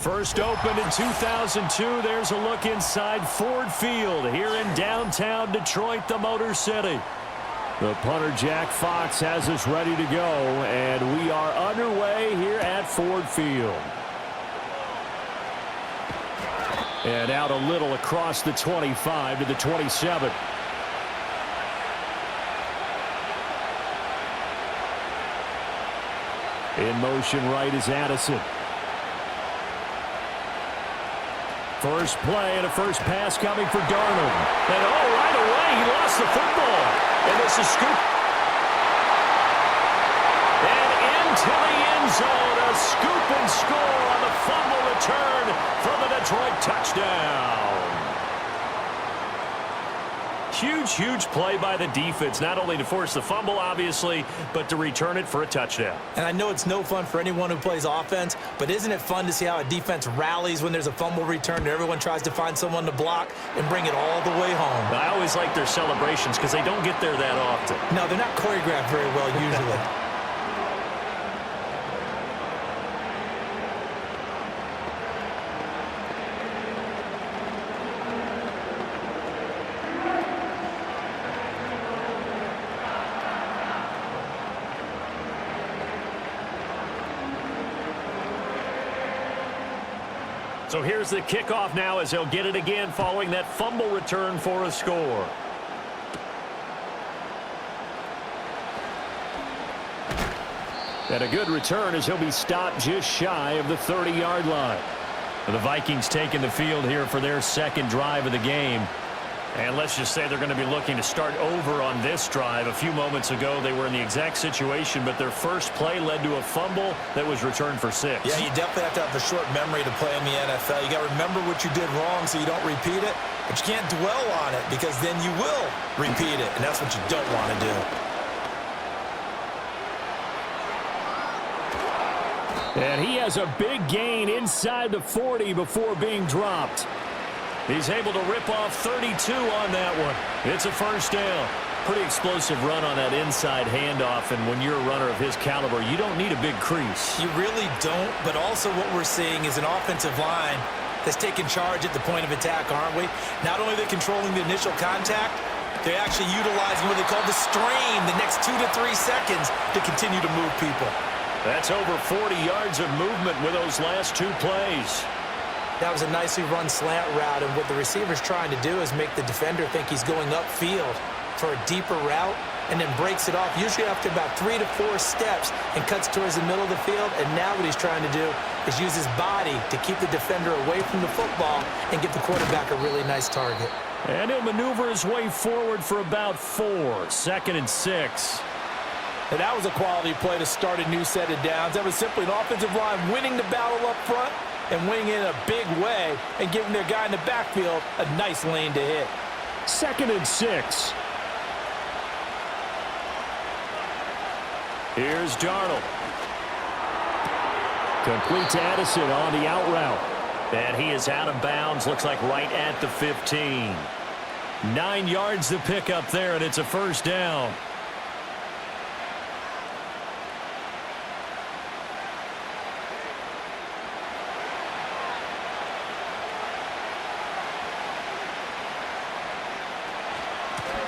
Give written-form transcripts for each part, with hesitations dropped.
First opened in 2002. There's a look inside Ford Field here in downtown Detroit, the Motor City. The punter, Jack Fox, has us ready to go, and we are underway here at Ford Field. And out a little across the 25 to the 27. In motion right is Addison. First play and a first pass coming for Darnold. And right away he lost the football. And this is scoop. And into the end zone, a scoop and score on the fumble return for the Detroit touchdown. Huge play by the defense, not only to force the fumble, obviously, but to return it for a touchdown. And I know it's no fun for anyone who plays offense, but isn't it fun to see how a defense rallies when there's a fumble return and everyone tries to find someone to block and bring it all the way home? I always like their celebrations because they don't get there that often. No, they're not choreographed very well usually. So here's the kickoff now as he'll get it again following that fumble return for a score. And a good return as he'll be stopped just shy of the 30-yard line. The Vikings taking the field here for their second drive of the game. And let's just say they're going to be looking to start over on this drive. A few moments ago, they were in the exact situation, but their first play led to a fumble that was returned for 6. Yeah, you definitely have to have a short memory to play in the NFL. You got to remember what you did wrong so you don't repeat it, but you can't dwell on it because then you will repeat it, and that's what you don't want to do. And he has a big gain inside the 40 before being dropped. He's able to rip off 32 on that one. It's a first down. Pretty explosive run on that inside handoff, and when you're a runner of his caliber, you don't need a big crease. You really don't, but also what we're seeing is an offensive line that's taking charge at the point of attack, aren't we? Not only are they controlling the initial contact, they're actually utilizing what they call the strain the next 2 to 3 seconds to continue to move people. That's over 40 yards of movement with those last 2 plays. That was a nicely run slant route, and what the receiver's trying to do is make the defender think he's going upfield for a deeper route and then breaks it off, usually after about 3 to 4 steps, and cuts towards the middle of the field. And now what he's trying to do is use his body to keep the defender away from the football and get the quarterback a really nice target. And he'll maneuver his way forward for about 4. Second and 6. And that was a quality play to start a new set of downs. That was simply an offensive line winning the battle up front and winning in a big way and giving their guy in the backfield a nice lane to hit. Second and 6. Here's Darnold. Complete to Addison on the out route. And he is out of bounds, looks like right at the 15. 9 yards to pick up there, and it's a first down.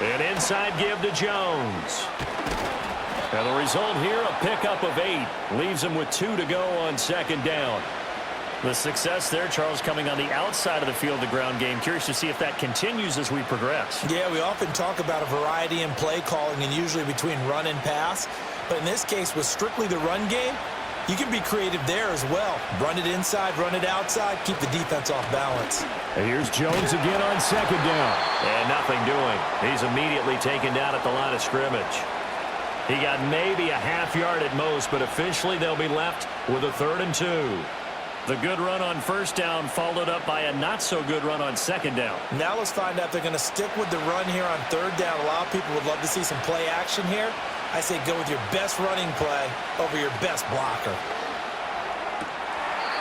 An inside give to Jones. And the result here, a pickup of 8. Leaves him with 2 to go on second down. The success there, Charles, coming on the outside of the field, the ground game. Curious to see if that continues as we progress. Yeah, we often talk about a variety in play calling and usually between run and pass. But in this case, with strictly the run game, you can be creative there as well. Run it inside, run it outside, keep the defense off balance. And here's Jones again on second down. And nothing doing. He's immediately taken down at the line of scrimmage. He got maybe a half yard at most, but officially they'll be left with a 3rd and 2. The good run on first down followed up by a not-so-good run on second down. Now let's find out if they're going to stick with the run here on 3rd down. A lot of people would love to see some play action here. I say go with your best running play over your best blocker.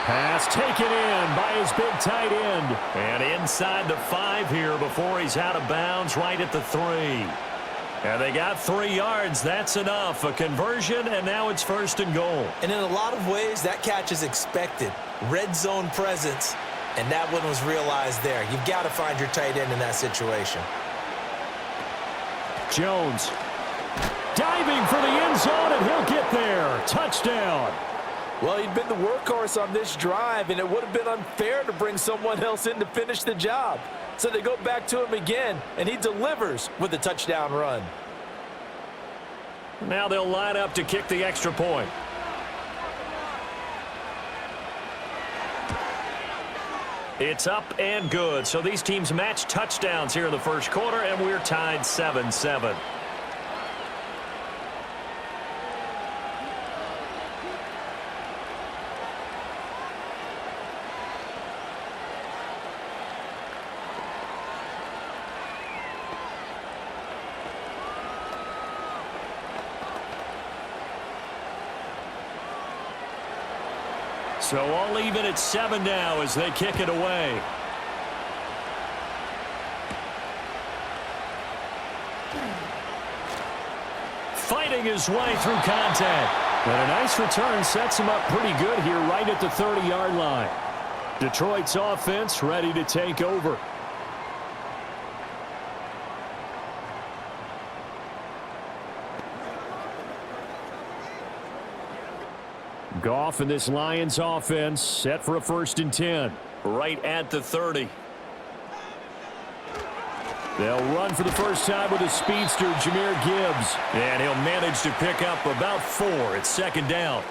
Pass taken in by his big tight end. And inside the 5 here before he's out of bounds right at the 3. And they got 3 yards. That's enough. A conversion, and now it's 1st and goal. And in a lot of ways, that catch is expected. Red zone presence, and that one was realized there. You've got to find your tight end in that situation. Jones diving for the end zone, and he'll get there. Touchdown. Well, he'd been the workhorse on this drive, and it would have been unfair to bring someone else in to finish the job. So they go back to him again, and he delivers with a touchdown run. Now they'll line up to kick the extra point. It's up and good. So these teams match touchdowns here in the first quarter, and we're tied 7-7. So all even at 7 now as they kick it away. Fighting his way through contact. And a nice return sets him up pretty good here right at the 30-yard line. Detroit's offense ready to take over. Goff and this Lions offense set for a 1st and 10. Right at the 30. They'll run for the first time with a speedster, Jahmyr Gibbs. And he'll manage to pick up about 4 at 2nd down.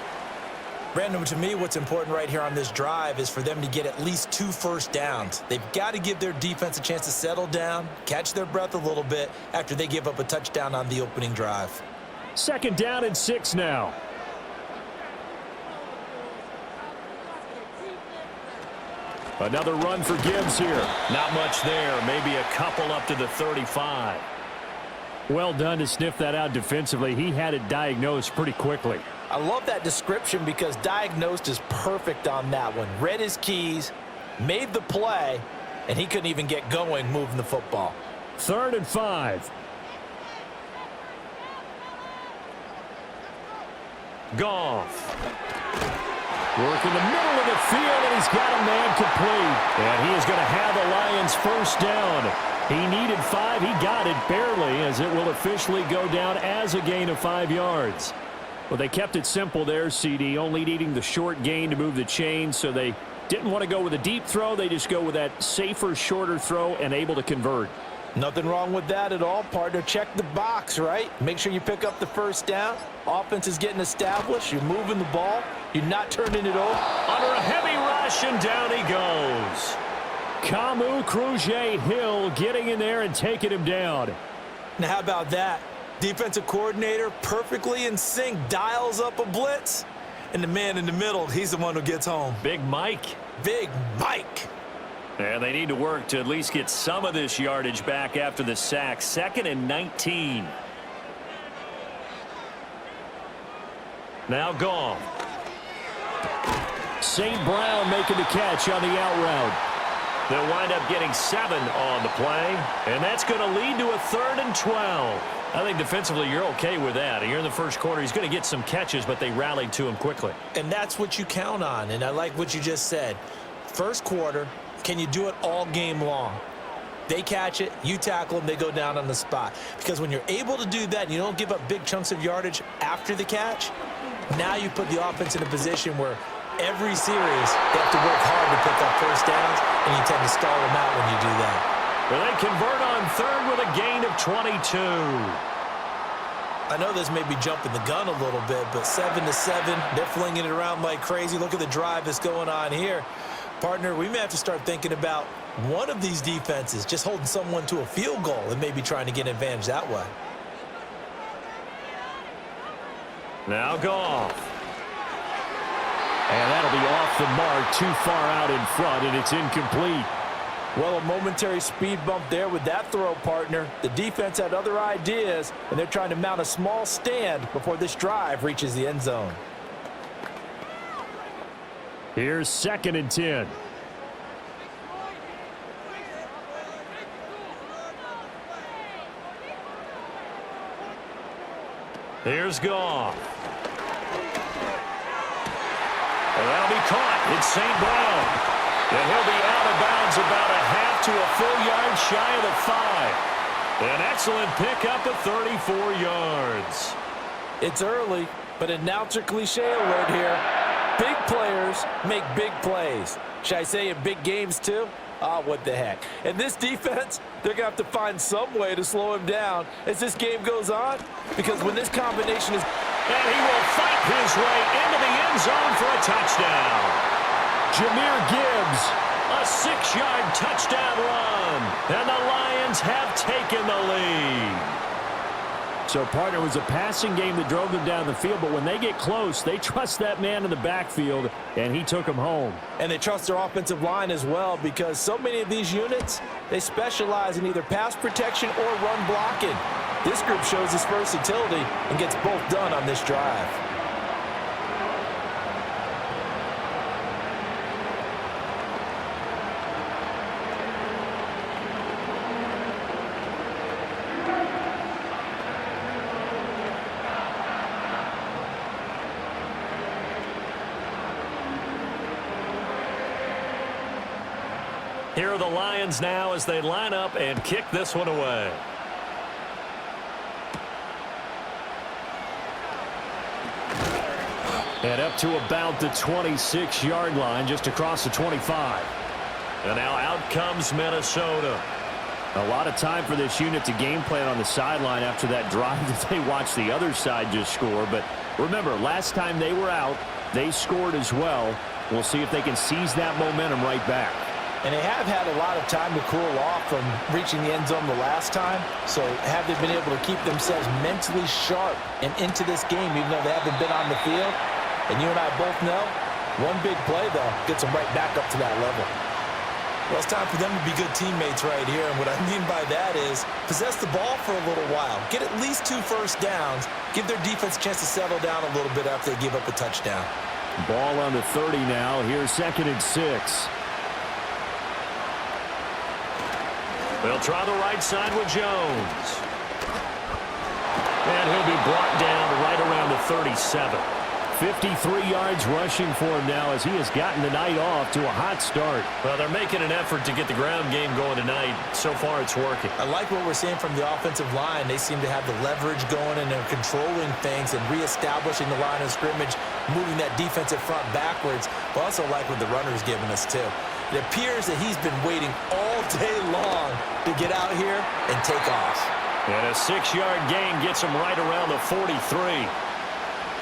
Brandon, to me, what's important right here on this drive is for them to get at least 2 first downs. They've got to give their defense a chance to settle down, catch their breath a little bit after they give up a touchdown on the opening drive. 2nd down and 6 now. Another run for Gibbs here. Not much there. Maybe a couple up to the 35. Well done to sniff that out defensively. He had it diagnosed pretty quickly. I love that description because diagnosed is perfect on that one. Read his keys, made the play, and he couldn't even get going moving the football. 3rd and 5. Goff. Work in the middle of the field, and he's got a man complete. And he is going to have the Lions 1st down. He needed 5. He got it barely, as it will officially go down as a gain of 5 yards. Well, they kept it simple there, CD, only needing the short gain to move the chains, so they didn't want to go with a deep throw. They just go with that safer, shorter throw and able to convert. Nothing wrong with that at all, partner. Check the box, right? Make sure you pick up the 1st down. Offense is getting established. You're moving the ball. You're not turning it over. Under a heavy rush, and down he goes. Camus Cruz-Hill getting in there and taking him down. Now, how about that? Defensive coordinator perfectly in sync, dials up a blitz. And the man in the middle, he's the one who gets home. Big Mike. Big Mike. And they need to work to at least get some of this yardage back after the sack. 2nd and 19. Now Goff. St. Brown making the catch on the out route. They'll wind up getting 7 on the play. And that's going to lead to a 3rd and 12. I think defensively you're okay with that. Here in the first quarter, he's going to get some catches, but they rallied to him quickly. And that's what you count on. And I like what you just said. First quarter, can you do it all game long? They catch it, you tackle them, they go down on the spot. Because when you're able to do that and you don't give up big chunks of yardage after the catch, now you put the offense in a position where every series they have to work hard to pick up first downs, and you tend to stall them out when you do that. Well, they convert on 3rd with a gain of 22. I know this may be jumping the gun a little bit, but 7-7, they're flinging it around like crazy. Look at the drive that's going on here. Partner, we may have to start thinking about one of these defenses just holding someone to a field goal and maybe trying to get an advantage that way. Now Goff. And that'll be off the mark, too far out in front, and it's incomplete. Well, a momentary speed bump there with that throw, partner. The defense had other ideas, and they're trying to mount a small stand before this drive reaches the end zone. Here's 2nd and 10. Here's Goff. And that'll be caught. It's St. Brown. And he'll be out of bounds about a half to a full yard shy of the 5. An excellent pickup of 34 yards. It's early, but announcer cliche alert here. Big players make big plays. Should I say in big games too? Ah, what the heck. And this defense, they're going to have to find some way to slow him down as this game goes on. Because when this combination is... And he will fight his way into the end zone for a touchdown. Jahmyr Gibbs, a 6-yard touchdown run. And the Lions have taken the lead. So, partner, it was a passing game that drove them down the field, but when they get close, they trust that man in the backfield, and he took them home. And they trust their offensive line as well, because so many of these units, they specialize in either pass protection or run blocking. This group shows its versatility and gets both done on this drive. Here are the Lions now as they line up and kick this one away. And up to about the 26-yard line, just across the 25. And now out comes Minnesota. A lot of time for this unit to game plan on the sideline after that drive that they watched the other side just score. But remember, last time they were out, they scored as well. We'll see if they can seize that momentum right back. And they have had a lot of time to cool off from reaching the end zone the last time. So have they been able to keep themselves mentally sharp and into this game, even though they haven't been on the field? And you and I both know, one big play, though, gets them right back up to that level. Well, it's time for them to be good teammates right here. And what I mean by that is possess the ball for a little while. Get at least 2 first downs. Give their defense a chance to settle down a little bit after they give up a touchdown. Ball on the 30 now. Here's 2nd and 6. They'll try the right side with Jones. And he'll be brought down right around the 37. 53 yards rushing for him now as he has gotten the night off to a hot start. Well, they're making an effort to get the ground game going tonight. So far, it's working. I like what we're seeing from the offensive line. They seem to have the leverage going, and they're controlling things and reestablishing the line of scrimmage, moving that defensive front backwards. But also like what the runner's giving us, too. It appears that he's been waiting all day long to get out here and take off. And a 6-yard gain gets him right around the 43.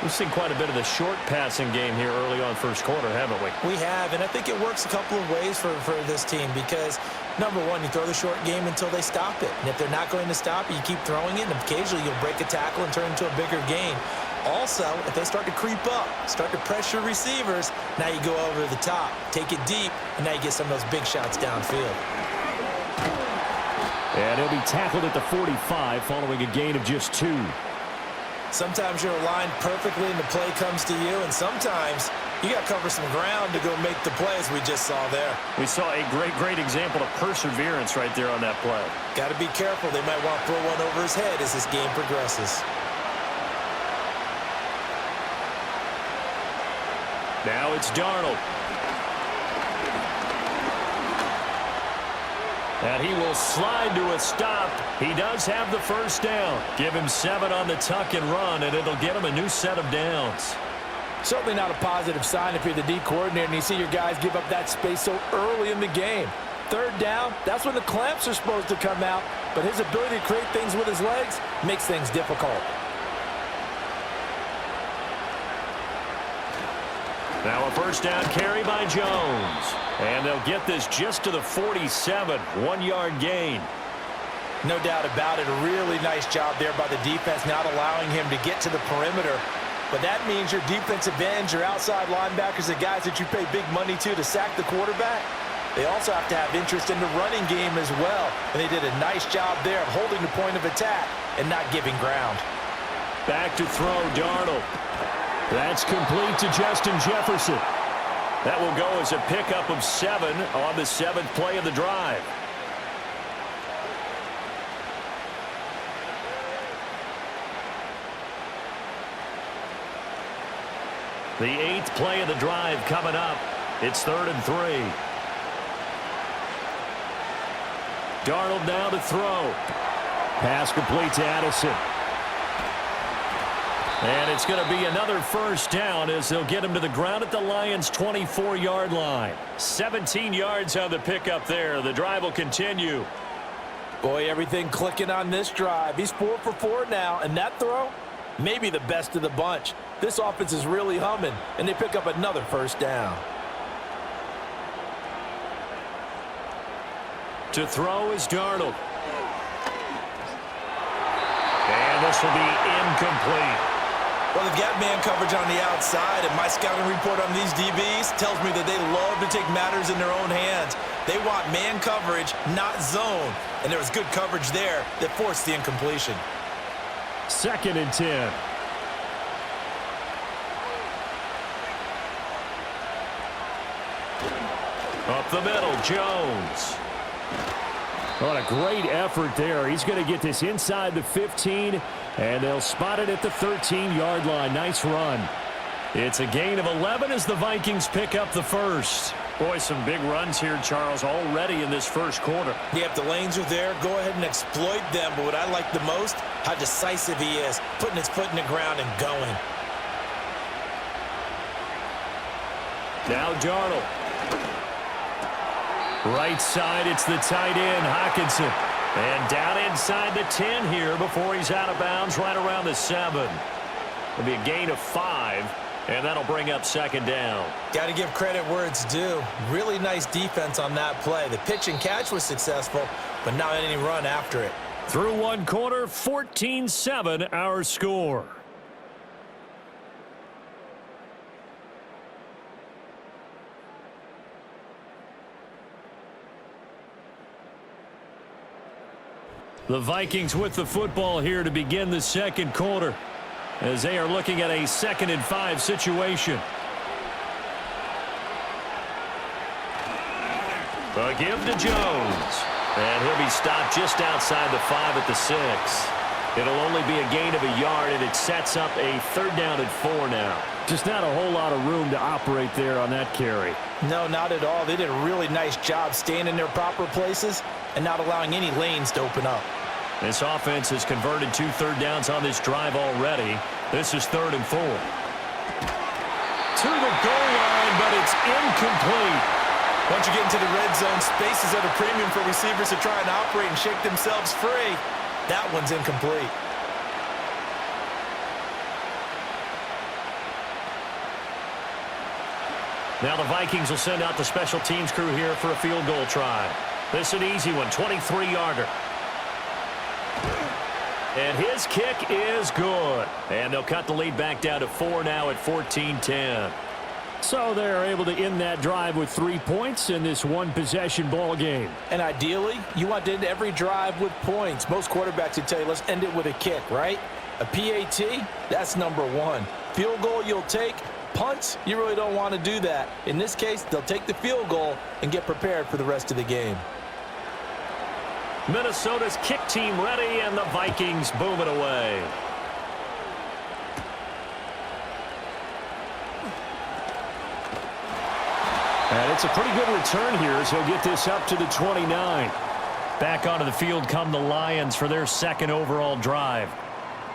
We've seen quite a bit of the short passing game here early on first quarter, haven't we? We have, and I think it works a couple of ways for this team because, number one, you throw the short game until they stop it. And if they're not going to stop it, you keep throwing it, and occasionally you'll break a tackle and turn into a bigger gain. Also, if they start to creep up, start to pressure receivers, now you go over the top, take it deep, and now you get some of those big shots downfield. And he'll be tackled at the 45 following a gain of just 2. Sometimes you're aligned perfectly and the play comes to you, and sometimes you got to cover some ground to go make the plays we just saw there. We saw a great example of perseverance right there on that play. Got to be careful. They might want to throw one over his head as this game progresses. Now it's Darnold. And he will slide to a stop. He does have the first down. Give him 7 on the tuck and run, and it'll get him a new set of downs. Certainly not a positive sign if you're the D coordinator and you see your guys give up that space so early in the game. 3rd down, that's when the clamps are supposed to come out, but his ability to create things with his legs makes things difficult. Now a first down carry by Jones. And they'll get this just to the 47, 1-yard gain. No doubt about it. A really nice job there by the defense, not allowing him to get to the perimeter. But that means your defensive ends, your outside linebackers, the guys that you pay big money to sack the quarterback, they also have to have interest in the running game as well. And they did a nice job there of holding the point of attack and not giving ground. Back to throw, Darnold. That's complete to Justin Jefferson. That will go as a pickup of 7 on the 7th play of the drive. The 8th play of the drive coming up. It's 3rd and 3. Darnold now to throw. Pass complete to Addison. And it's going to be another first down as they'll get him to the ground at the Lions' 24-yard line. 17 yards on the pickup there. The drive will continue. Boy, everything clicking on this drive. He's 4 for 4 now, and that throw, maybe the best of the bunch. This offense is really humming, and they pick up another first down. To throw is Darnold. And this will be incomplete. Well, they've got man coverage on the outside, and my scouting report on these DBs tells me that they love to take matters in their own hands. They want man coverage, not zone. And there was good coverage there that forced the incompletion. 2nd and 10. Up the middle, Jones. What a great effort there. He's going to get this inside the 15, and they'll spot it at the 13-yard line. Nice run. It's a gain of 11 as the Vikings pick up the first. Boy, some big runs here, Charles, already in this first quarter. Yeah, if the lanes are there, go ahead and exploit them. But what I like the most, how decisive he is, putting his foot in the ground and going. Now Darnold. Right side, it's the tight end, Hockenson. And down inside the 10 here before he's out of bounds right around the 7. It'll be a gain of 5, and that'll bring up 2nd down. Got to give credit where it's due. Really nice defense on that play. The pitch and catch was successful, but not any run after it. Through one quarter, 14-7 our score. The Vikings with the football here to begin the second quarter as they are looking at a 2nd and 5 situation. A give to Jones. And he'll be stopped just outside the 5 at the 6. It'll only be a gain of a yard, and it sets up a 3rd down and 4 now. Just not a whole lot of room to operate there on that carry. No, not at all. They did a really nice job staying in their proper places and not allowing any lanes to open up. This offense has converted 2 third downs on this drive already. This is 3rd and 4. To the goal line, but it's incomplete. Once you get into the red zone, space is at a premium for receivers to try and operate and shake themselves free. That one's incomplete. Now the Vikings will send out the special teams crew here for a field goal try. This is an easy one, 23-yarder. And his kick is good. And they'll cut the lead back down to 4 now at 14-10. So they're able to end that drive with 3 points in this one-possession ball game. And ideally, you want to end every drive with points. Most quarterbacks would tell you, let's end it with a kick, right? A PAT, that's number 1. Field goal you'll take. Punts, you really don't want to do that. In this case, they'll take the field goal and get prepared for the rest of the game. Minnesota's kick team ready, and the Vikings boom it away. And it's a pretty good return here as he'll get this up to the 29. Back onto the field come the Lions for their 2nd overall drive.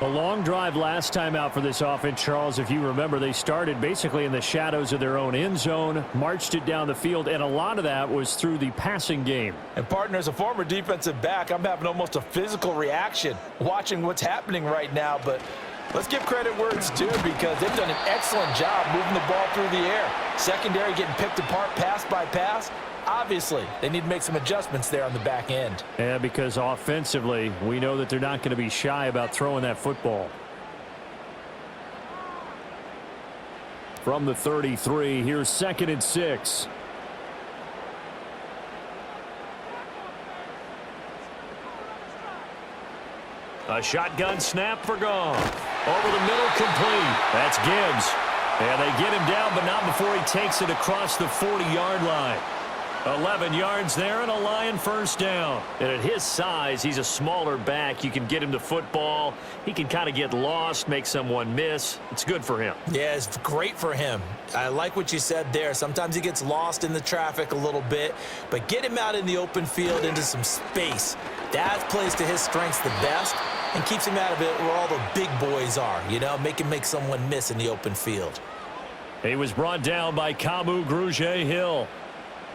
A long drive last time out for this offense, Charles. If you remember, they started basically in the shadows of their own end zone, marched it down the field, and a lot of that was through the passing game. And, partner, as a former defensive back, I'm having almost a physical reaction watching what's happening right now. But let's give credit where it's due because they've done an excellent job moving the ball through the air. Secondary getting picked apart pass by pass. Obviously, they need to make some adjustments there on the back end. Yeah, because offensively, we know that they're not going to be shy about throwing that football. From the 33, here's 2nd and 6. A shotgun snap for Goff. Over the middle, complete. That's Gibbs. And they get him down, but not before he takes it across the 40-yard line. 11 yards there and a Lion first down. And at his size, he's a smaller back. You can get him to football. He can kind of get lost, make someone miss. It's good for him. Yeah, it's great for him. I like what you said there. Sometimes he gets lost in the traffic a little bit, but get him out in the open field into some space. That plays to his strengths the best and keeps him out of it where all the big boys are, you know, make someone miss in the open field. He was brought down by Kamu Grugier-Hill.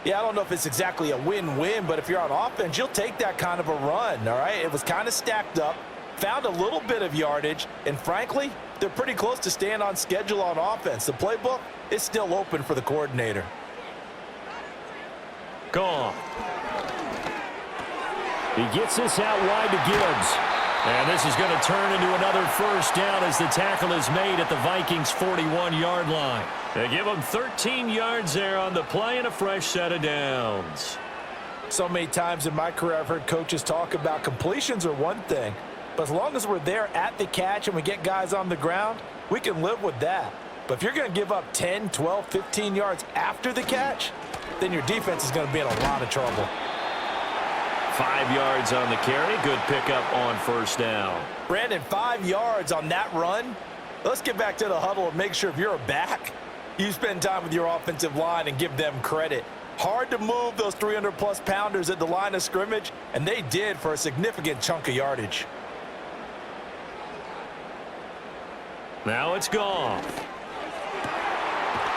Yeah, I don't know if it's exactly a win-win, but if you're on offense, you'll take that kind of a run, all right? It was kind of stacked up, found a little bit of yardage, and frankly, they're pretty close to staying on schedule on offense. The playbook is still open for the coordinator. Gone. He gets this out wide to Gibbs. And this is going to turn into another first down as the tackle is made at the Vikings' 41-yard line. They give them 13 yards there on the play and a fresh set of downs. So many times in my career I've heard coaches talk about completions are one thing, but as long as we're there at the catch and we get guys on the ground, we can live with that. But if you're going to give up 10, 12, 15 yards after the catch, then your defense is going to be in a lot of trouble. 5 yards on the carry. Good pickup on first down. Brandon, 5 yards on that run. Let's get back to the huddle and make sure if you're a back, you spend time with your offensive line and give them credit. Hard to move those 300-plus pounders at the line of scrimmage, and they did for a significant chunk of yardage. Now it's gone.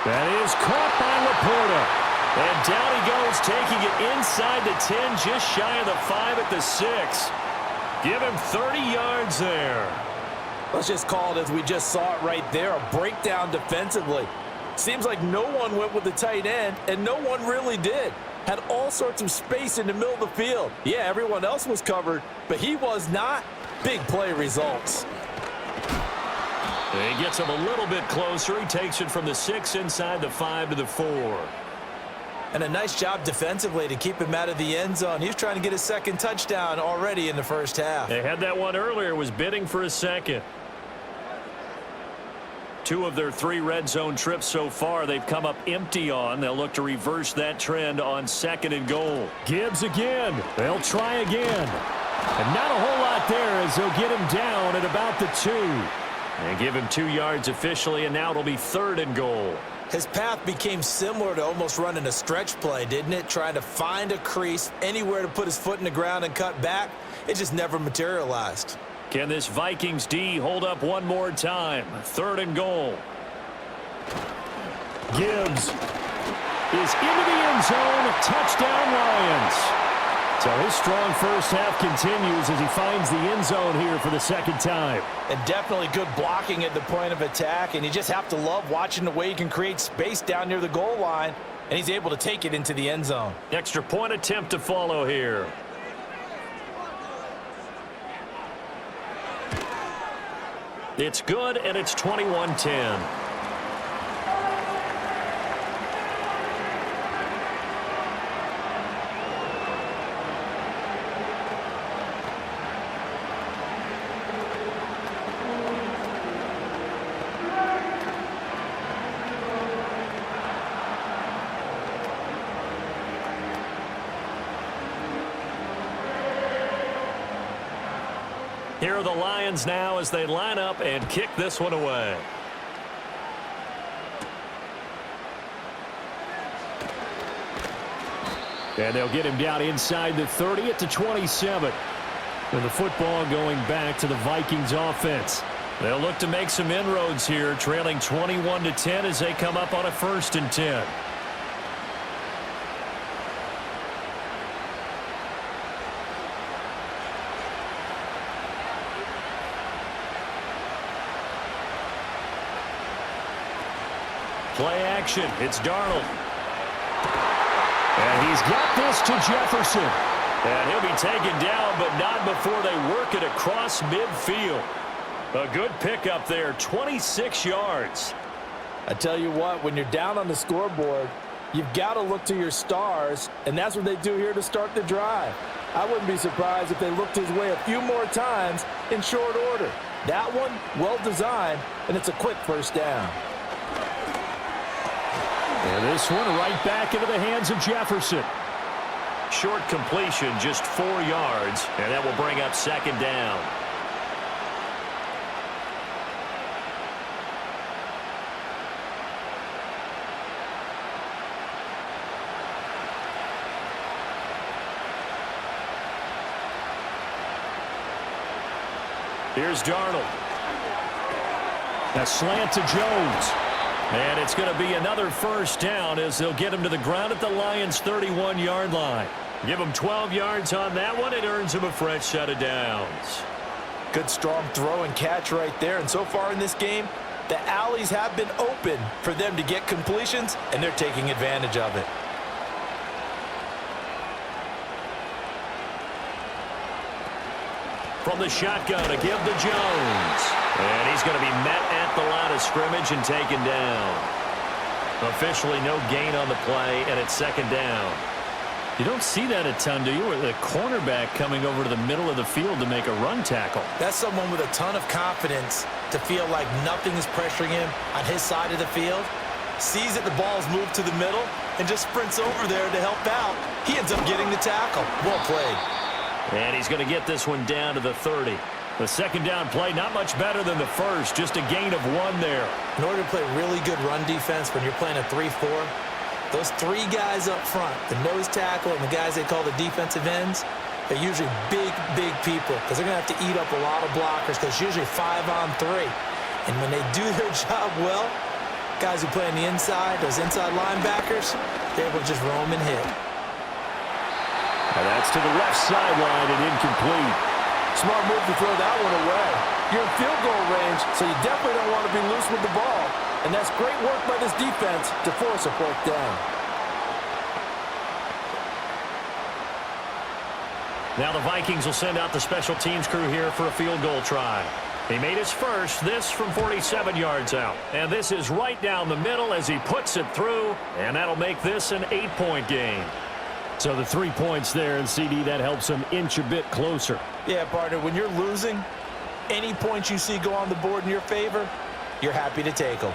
That is caught by Laporta. And down he goes, taking it inside the 10, just shy of the 5 at the 6. Give him 30 yards there. Let's just call it as we just saw it right there, a breakdown defensively. Seems like no one went with the tight end, and no one really did. Had all sorts of space in the middle of the field. Yeah, everyone else was covered, but he was not. Big play results. He gets him a little bit closer. He takes it from the 6 inside the 5 to the 4. And a nice job defensively to keep him out of the end zone. He was trying to get his second touchdown already in the first half. They had that one earlier, was bidding for a second. 2 of their 3 red zone trips so far they've come up empty on. They'll look to reverse that trend on 2nd and goal. Gibbs again. They'll try again. And not a whole lot there as they'll get him down at about the 2. And give him 2 yards officially, and now it'll be 3rd and goal. His path became similar to almost running a stretch play, didn't it? Trying to find a crease, anywhere to put his foot in the ground and cut back. It just never materialized. Can this Vikings D hold up one more time? 3rd and goal. Gibbs is into the end zone. Touchdown, Lions. So his strong first half continues as he finds the end zone here for the 2nd time. And definitely good blocking at the point of attack, and you just have to love watching the way he can create space down near the goal line, and he's able to take it into the end zone. Extra point attempt to follow here. It's good, and it's 21-10. Here are the Lions now as they line up and kick this one away. And they'll get him down inside the 30 at the 27. And the football going back to the Vikings offense. They'll look to make some inroads here, trailing 21-10 as they come up on a 1st and 10. Play action. It's Darnold. And he's got this to Jefferson. And he'll be taken down, but not before they work it across midfield. A good pickup there, 26 yards. I tell you what, when you're down on the scoreboard, you've got to look to your stars, and that's what they do here to start the drive. I wouldn't be surprised if they looked his way a few more times in short order. That one, well designed, and it's a quick first down. And this one right back into the hands of Jefferson. Short completion, just 4 yards, and that will bring up second down. Here's Darnold. A slant to Jones. And it's going to be another first down as they'll get him to the ground at the Lions' 31-yard line. Give him 12 yards on that one. It earns him a fresh set of downs. Good strong throw and catch right there. And so far in this game, the alleys have been open for them to get completions, and they're taking advantage of it. From the shotgun, a give to Jones. And he's going to be met at the line of scrimmage and taken down. Officially no gain on the play, and it's second down. You don't see that a ton, do you? With the cornerback coming over to the middle of the field to make a run tackle. That's someone with a ton of confidence to feel like nothing is pressuring him on his side of the field. Sees that the ball's moved to the middle and just sprints over there to help out. He ends up getting the tackle. Well played. And he's going to get this one down to the 30. The second down play, not much better than the first, just a gain of 1 there. In order to play really good run defense when you're playing a 3-4, those 3 guys up front, the nose tackle and the guys they call the defensive ends, they're usually big, big people because they're going to have to eat up a lot of blockers because it's usually 5-on-3. And when they do their job well, guys who play on the inside, those inside linebackers, they're able to just roam and hit. And that's to the left sideline and incomplete. Smart move to throw that one away. You're in field goal range, so you definitely don't want to be loose with the ball. And that's great work by this defense to force a fourth down. Now the Vikings will send out the special teams crew here for a field goal try. He made his first, this from 47 yards out. And this is right down the middle as he puts it through, and that'll make this an 8-point game. So the 3 points there, and CD, that helps him inch a bit closer. Yeah, partner, when you're losing, any points you see go on the board in your favor, you're happy to take them.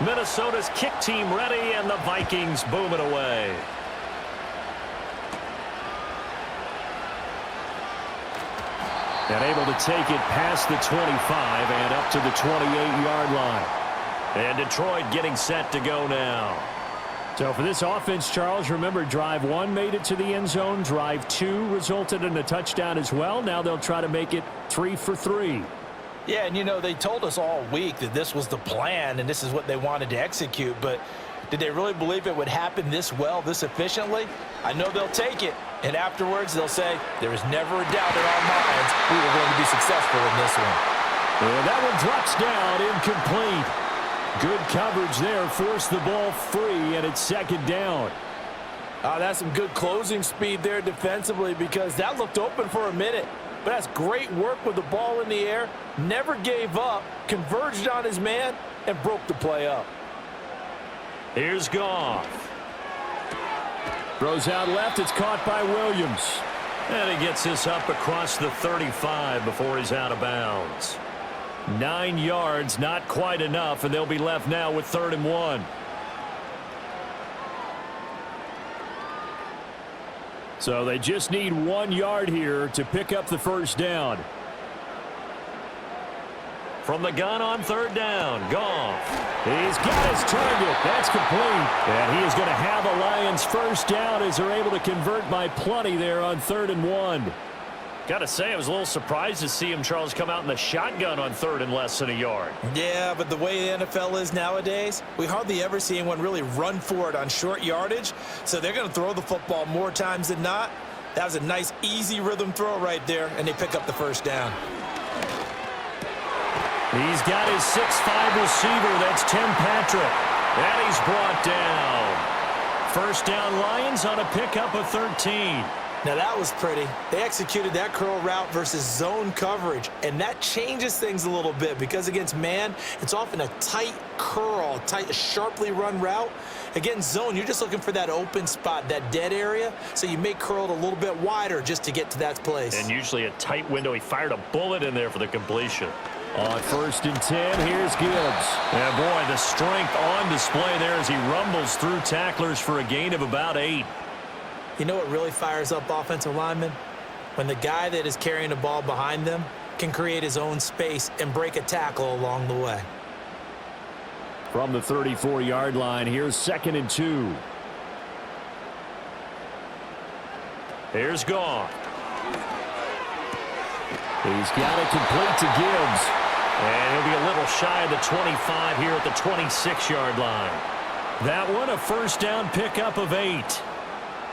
Minnesota's kick team ready, and the Vikings boom it away. And able to take it past the 25 and up to the 28-yard line. And Detroit getting set to go now. So for this offense, Charles, remember drive 1 made it to the end zone. Drive 2 resulted in a touchdown as well. Now they'll try to make it 3 for 3. Yeah, and you know, they told us all week that this was the plan and this is what they wanted to execute, but did they really believe it would happen this well, this efficiently? I know they'll take it, and afterwards they'll say, there was never a doubt in our minds we were going to be successful in this one. And that one drops down, incomplete. Good coverage there, forced the ball free, and it's second down. That's some good closing speed there defensively because that looked open for a minute. But that's great work with the ball in the air, never gave up, converged on his man, and broke the play up. Here's Goff. Throws out left. It's caught by Williams. And he gets this up across the 35 before he's out of bounds. 9 yards, not quite enough, and they'll be left now with 3rd and 1. So they just need 1 yard here to pick up the first down. From the gun on 3rd down, Goff. He's got his target. That's complete. And he is going to have a Lions first down as they're able to convert by plenty there on 3rd and 1. Got to say, I was a little surprised to see him, Charles, come out in the shotgun on 3rd and less than a yard. Yeah, but the way the NFL is nowadays, we hardly ever see anyone really run for it on short yardage. So they're going to throw the football more times than not. That was a nice, easy rhythm throw right there, and they pick up the first down. He's got his 6'5" receiver. That's Tim Patrick. And he's brought down. First down Lions on a pickup of 13. Now that was pretty. They executed that curl route versus zone coverage, and that changes things a little bit because against man, it's often a tight curl, tight, sharply run route. Against zone, you're just looking for that open spot, that dead area, so you may curl it a little bit wider just to get to that place. And usually a tight window. He fired a bullet in there for the completion. On 1st and 10, here's Gibbs. And boy, the strength on display there as he rumbles through tacklers for a gain of about 8. You know what really fires up offensive linemen? When the guy that is carrying the ball behind them can create his own space and break a tackle along the way. From the 34-yard line, here's 2nd and 2. Here's Goff. He's got it complete to Gibbs. And he'll be a little shy of the 25 here at the 26-yard line. That one, a 1st down pickup of 8.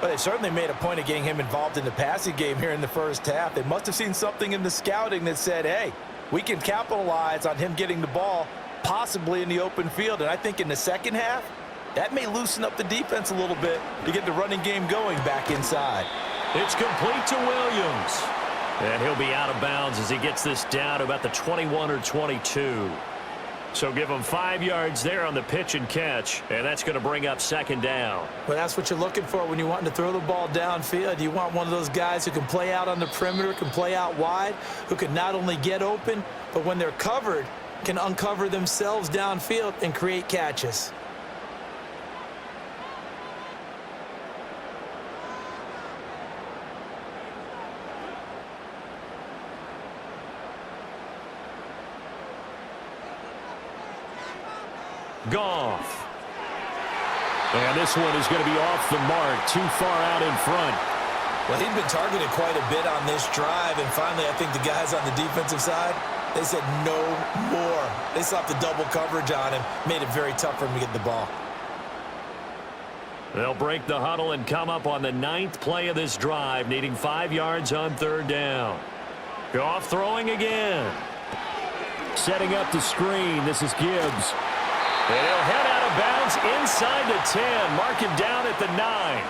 But they certainly made a point of getting him involved in the passing game here in the 1st half. They must have seen something in the scouting that said, hey, we can capitalize on him getting the ball possibly in the open field. And I think in the 2nd half, that may loosen up the defense a little bit to get the running game going back inside. It's complete to Williams. And he'll be out of bounds as he gets this down to about the 21 or 22. So give him 5 yards there on the pitch and catch, and that's going to bring up 2nd down. Well, that's what you're looking for when you're wanting to throw the ball downfield. You want one of those guys who can play out on the perimeter, can play out wide, who can not only get open, but when they're covered, can uncover themselves downfield and create catches. Goff. And this one is going to be off the mark, too far out in front. Well, he'd been targeted quite a bit on this drive, and finally I think the guys on the defensive side, they said no more. They slapped the double coverage on him, made it very tough for him to get the ball. They'll break the huddle and come up on the 9th play of this drive, needing 5 yards on 3rd down. Goff throwing again. Setting up the screen. This is Gibbs. And he'll head out of bounds inside the 10. Mark him down at the 9.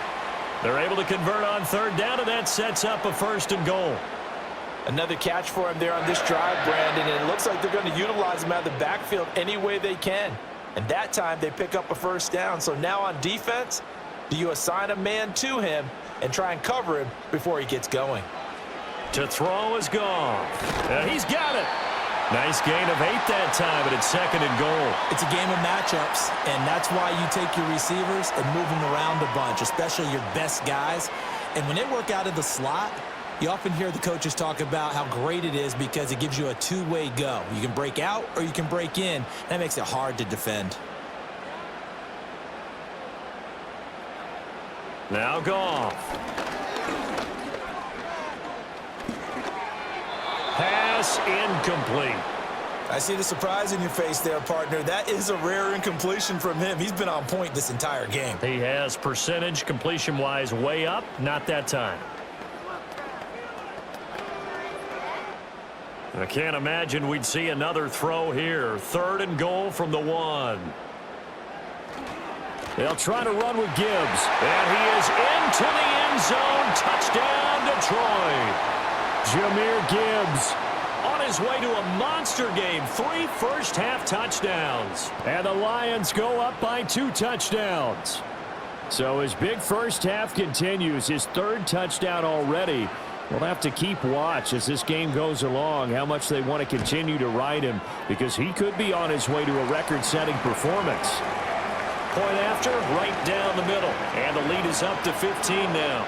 They're able to convert on 3rd down, and that sets up a 1st and goal. Another catch for him there on this drive, Brandon, and it looks like they're going to utilize him out of the backfield any way they can. And that time they pick up a 1st down. So now on defense, do you assign a man to him and try and cover him before he gets going? To throw is Goff. And he's got it. Nice gain of 8 that time, but it's 2nd and goal. It's a game of matchups, and that's why you take your receivers and move them around a bunch, especially your best guys. And when they work out of the slot, you often hear the coaches talk about how great it is because it gives you a two-way go. You can break out or you can break in. That makes it hard to defend. Now Goff. Pass incomplete. I see the surprise in your face there, partner. That is a rare incompletion from him. He's been on point this entire game. He has percentage completion-wise way up, not that time. I can't imagine we'd see another throw here. 3rd and goal from the 1. They'll try to run with Gibbs. And he is into the end zone. Touchdown, Detroit. Jahmyr Gibbs on his way to a monster game. 3 first-half touchdowns. And the Lions go up by 2 touchdowns. So his big first half continues. His 3rd touchdown already. We'll have to keep watch as this game goes along, how much they want to continue to ride him, because he could be on his way to a record-setting performance. Point after, right down the middle. And the lead is up to 15 now.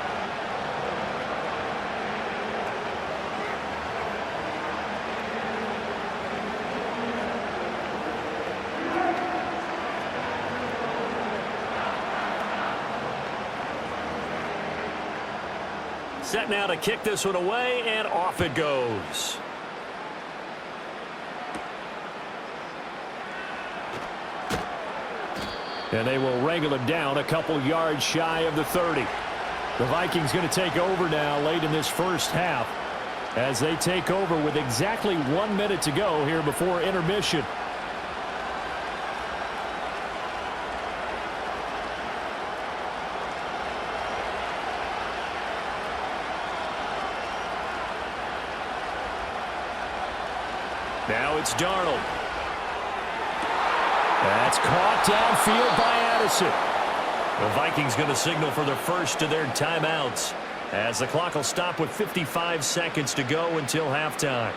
Set now to kick this one away, and off it goes. And they will wrangle him down a couple yards shy of the 30. The Vikings going to take over now late in this first half as they take over with exactly 1 minute to go here before intermission. Now it's Darnold. That's caught downfield by Addison. The Vikings going to signal for the first of their timeouts, as the clock will stop with 55 seconds to go until halftime.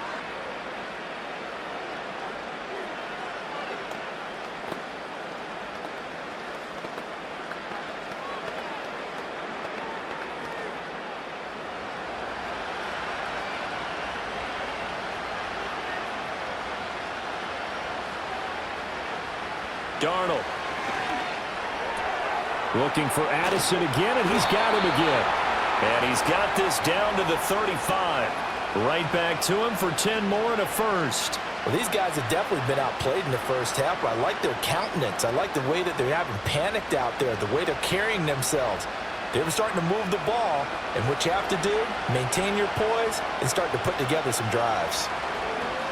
Darnold. Looking for Addison again, and he's got him again. And he's got this down to the 35. Right back to him for 10 more and a first. Well, these guys have definitely been outplayed in the first half, but I like their countenance. I like the way that they're having panicked out there, the way they're carrying themselves. They're starting to move the ball, and what you have to do, maintain your poise and start to put together some drives.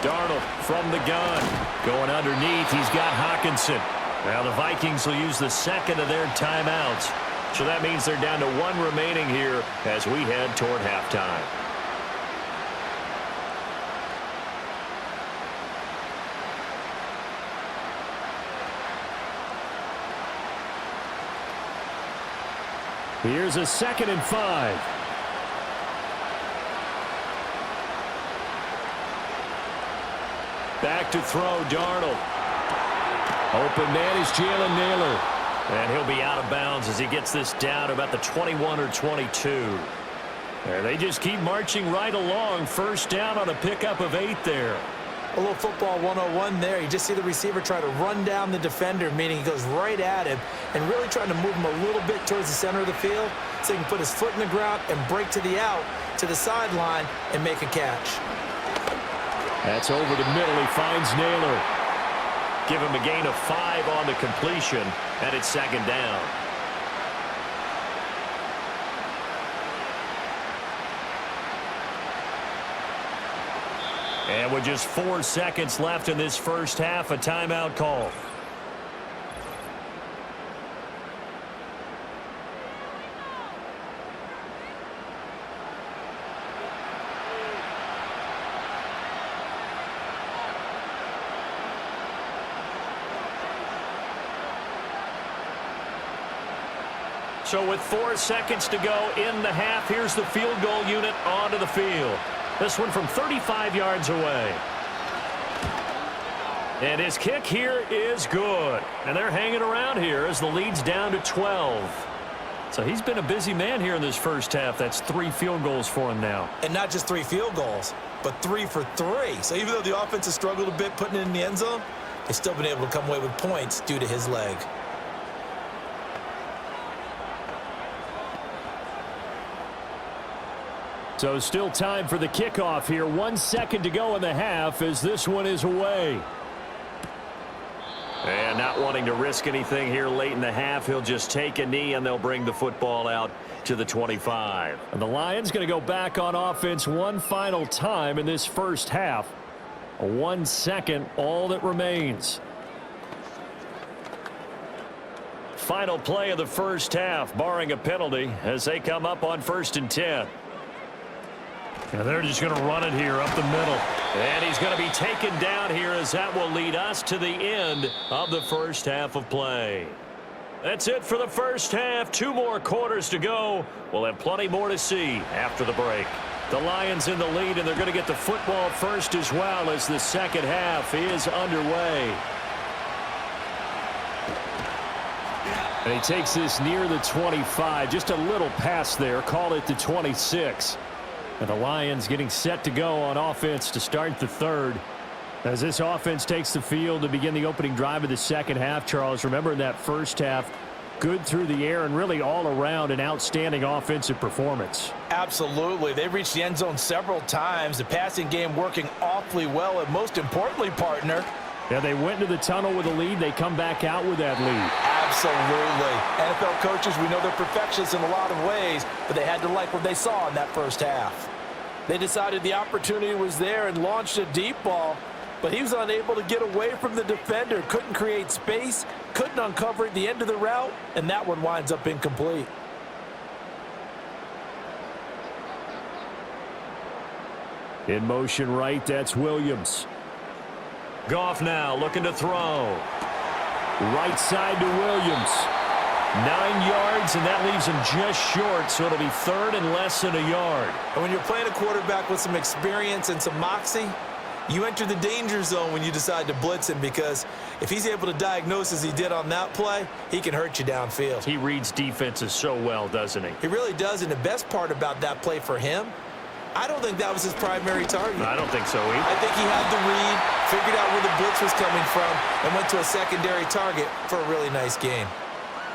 Darnold from the gun. Going underneath, he's got Hawkinson. Now the Vikings will use the second of their timeouts. So that means they're down to one remaining here as we head toward halftime. Here's a 2nd and 5. Back to throw, Darnold. Open man is Jalen Naylor. And he'll be out of bounds as he gets this down about the 21 or 22. And they just keep marching right along. First down on a pickup of 8 there. A little football 101 there. You just see the receiver try to run down the defender, meaning he goes right at him and really trying to move him a little bit towards the center of the field so he can put his foot in the ground and break to the out, to the sideline, and make a catch. That's over the middle. He finds Naylor. Give him a gain of 5 on the completion, and it's 2nd down. And with just 4 seconds left in this first half, a timeout call. So with 4 seconds to go in the half, here's the field goal unit onto the field. This one from 35 yards away. And his kick here is good. And they're hanging around here as the lead's down to 12. So he's been a busy man here in this first half. That's 3 field goals for him now. And not just 3 field goals, but 3 for 3. So even though the offense has struggled a bit putting it in the end zone, they've still been able to come away with points due to his leg. So still time for the kickoff here. 1 second to go in the half as this one is away. And not wanting to risk anything here late in the half, he'll just take a knee and they'll bring the football out to the 25. And the Lions going to go back on offense one final time in this first half. 1 second, all that remains. Final play of the first half, barring a penalty, as they come up on 1st and 10. And they're just going to run it here up the middle. And he's going to be taken down here as that will lead us to the end of the first half of play. That's it for the first half. 2 more quarters to go. We'll have plenty more to see after the break. The Lions in the lead, and they're going to get the football first as well as the second half is underway. And he takes this near the 25. Just a little pass there. Call it the 26. And the Lions getting set to go on offense to start the third. As this offense takes the field to begin the opening drive of the second half, Charles, remember in that first half, good through the air and really all around an outstanding offensive performance. Absolutely. They reached the end zone several times. The passing game working awfully well, and most importantly, partner. Yeah, they went into the tunnel with a lead. They come back out with that lead. Absolutely. NFL coaches, we know they're perfectionists in a lot of ways, but they had to like what they saw in that first half. They decided the opportunity was there and launched a deep ball, but he was unable to get away from the defender, couldn't create space, couldn't uncover at the end of the route, and that one winds up incomplete. In motion right, that's Williams. Goff now looking to throw. Right side to Williams. 9 yards, and that leaves him just short, so it'll be third and less than a yard. And when you're playing a quarterback with some experience and some moxie, you enter the danger zone when you decide to blitz him, because if he's able to diagnose as he did on that play, he can hurt you downfield. He reads defenses so well, doesn't he? He really does, and the best part about that play for him, I don't think that was his primary target. I don't think so either. I think he had the read, figured out where the blitz was coming from, and went to a secondary target for a really nice gain.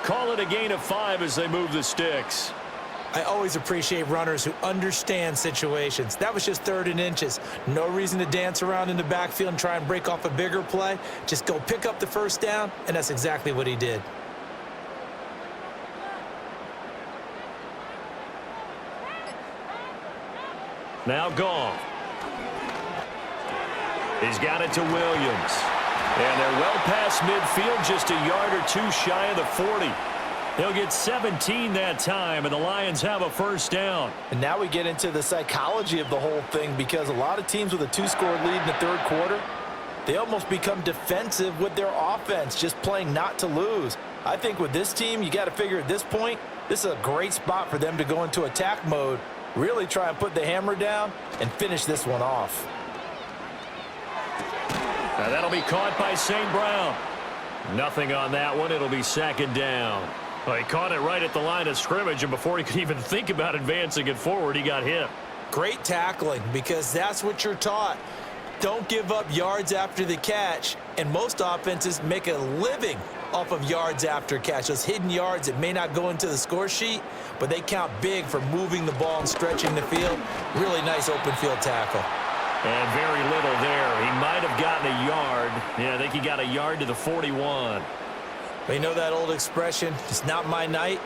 Call it a gain of 5 as they move the sticks. I always appreciate runners who understand situations. That was just 3rd and inches. No reason to dance around in the backfield and try and break off a bigger play. Just go pick up the first down, and that's exactly what he did. Now Goff. He's got it to Williams. And they're well past midfield, just a yard or 2 shy of the 40. They'll get 17 that time, and the Lions have a first down. And now we get into the psychology of the whole thing, because a lot of teams with a 2-score lead in the 3rd quarter, they almost become defensive with their offense, just playing not to lose. I think with this team, you got to figure at this point, this is a great spot for them to go into attack mode, really try and put the hammer down and finish this one off. Now that'll be caught by St. Brown. Nothing on that one. It'll be 2nd down. Well, he caught it right at the line of scrimmage, and before he could even think about advancing it forward, he got hit. Great tackling, because that's what you're taught. Don't give up yards after the catch, and most offenses make a living off of yards after catch. Those hidden yards that may not go into the score sheet, but they count big for moving the ball and stretching the field. Really nice open field tackle. And very little there. He might have gotten a yard. Yeah, I think he got a yard to the 41. But you know that old expression, it's not my night?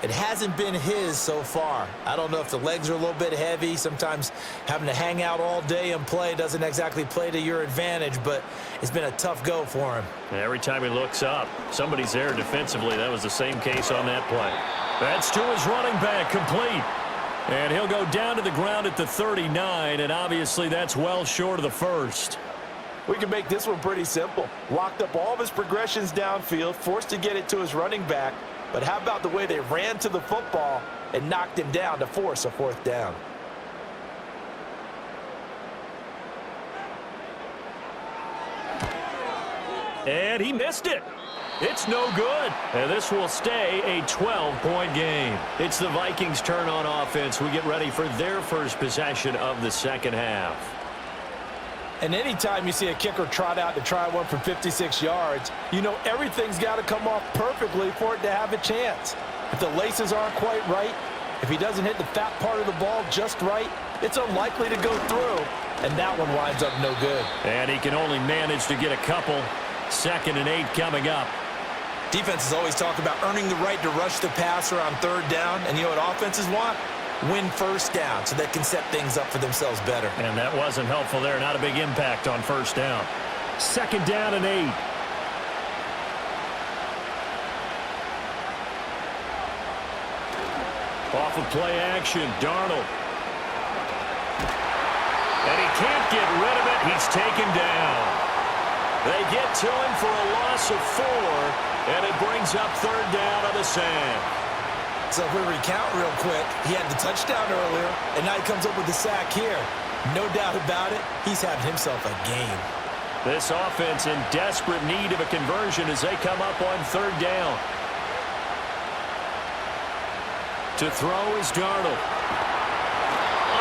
It hasn't been his so far. I don't know if the legs are a little bit heavy. Sometimes having to hang out all day and play doesn't exactly play to your advantage, but it's been a tough go for him. And every time he looks up, somebody's there defensively. That was the same case on that play. That's to his running back, complete. And he'll go down to the ground at the 39, and obviously that's well short of the first. We can make this one pretty simple. Locked up all of his progressions downfield, forced to get it to his running back. But how about the way they ran to the football and knocked him down to force a 4th down? And he missed it. It's no good. And this will stay a 12-point game. It's the Vikings' turn on offense. We get ready for their first possession of the 2nd half. And anytime you see a kicker trot out to try one for 56 yards, you know everything's got to come off perfectly for it to have a chance. If the laces aren't quite right, if he doesn't hit the fat part of the ball just right, it's unlikely to go through, and that one winds up no good. And he can only manage to get a couple. 2nd and 8 coming up. Defenses always talk about earning the right to rush the passer on 3rd down, and you know what offenses want? Win first down so they can set things up for themselves better. And that wasn't helpful there. Not a big impact on 1st down. 2nd down and 8. Off of play action, Darnold. And he can't get rid of it. He's taken down. They get to him for a loss of 4, and it brings up 3rd down on the sand. So if we recount real quick, he had the touchdown earlier, and now he comes up with the sack here. No doubt about it, he's having himself a game. This offense in desperate need of a conversion as they come up on 3rd down. To throw is Darnold.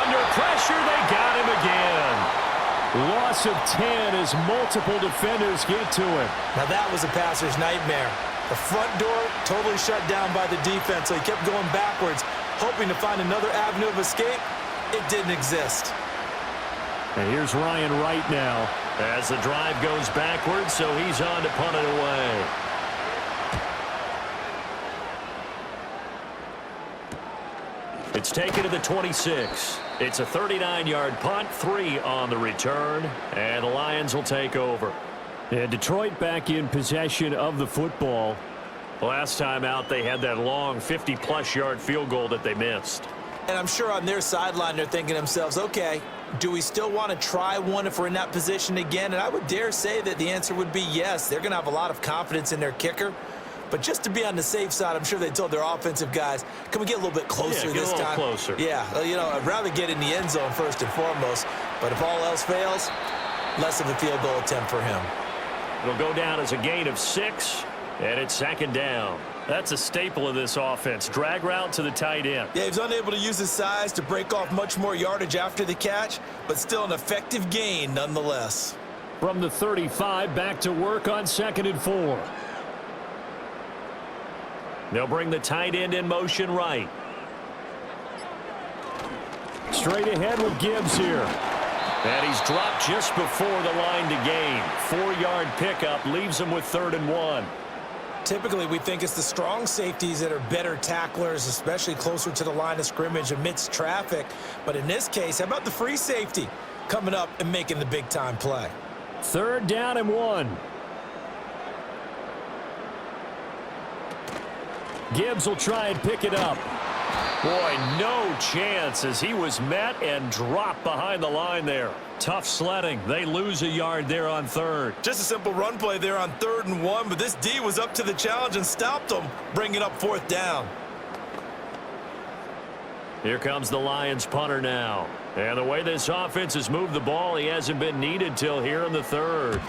Under pressure, they got him again. Loss of 10 as multiple defenders get to him. Now that was a passer's nightmare. The front door totally shut down by the defense, so he kept going backwards, hoping to find another avenue of escape. It didn't exist. And here's Ryan Wright now as the drive goes backwards, so he's on to punt it away. It's taken to the 26. It's a 39-yard punt, 3 on the return, and the Lions will take over. And Detroit back in possession of the football. Last time out, they had that long 50-plus yard field goal that they missed. And I'm sure on their sideline, they're thinking to themselves, okay, do we still want to try one if we're in that position again? And I would dare say that the answer would be yes. They're going to have a lot of confidence in their kicker. But just to be on the safe side, I'm sure they told their offensive guys, can we get a little bit closer this time? Closer. Yeah, well, you know, I'd rather get in the end zone first and foremost. But if all else fails, less of a field goal attempt for him. It'll go down as a gain of 6, and it's 2nd down. That's a staple of this offense. Drag route to the tight end. Yeah, he's unable to use his size to break off much more yardage after the catch, but still an effective gain nonetheless. From the 35, back to work on 2nd and 4. They'll bring the tight end in motion right. Straight ahead with Gibbs here. And he's dropped just before the line to gain. 4-yard pickup leaves him with 3rd and 1. Typically, we think it's the strong safeties that are better tacklers, especially closer to the line of scrimmage amidst traffic. But in this case, how about the free safety coming up and making the big-time play? 3rd down and 1. Gibbs will try and pick it up. Boy, no chance as he was met and dropped behind the line there. Tough sledding. They lose a yard there on 3rd. Just a simple run play there on 3rd and 1, but this D was up to the challenge and stopped them, bringing up 4th down. Here comes the Lions punter now. And the way this offense has moved the ball, he hasn't been needed till here in the 3rd.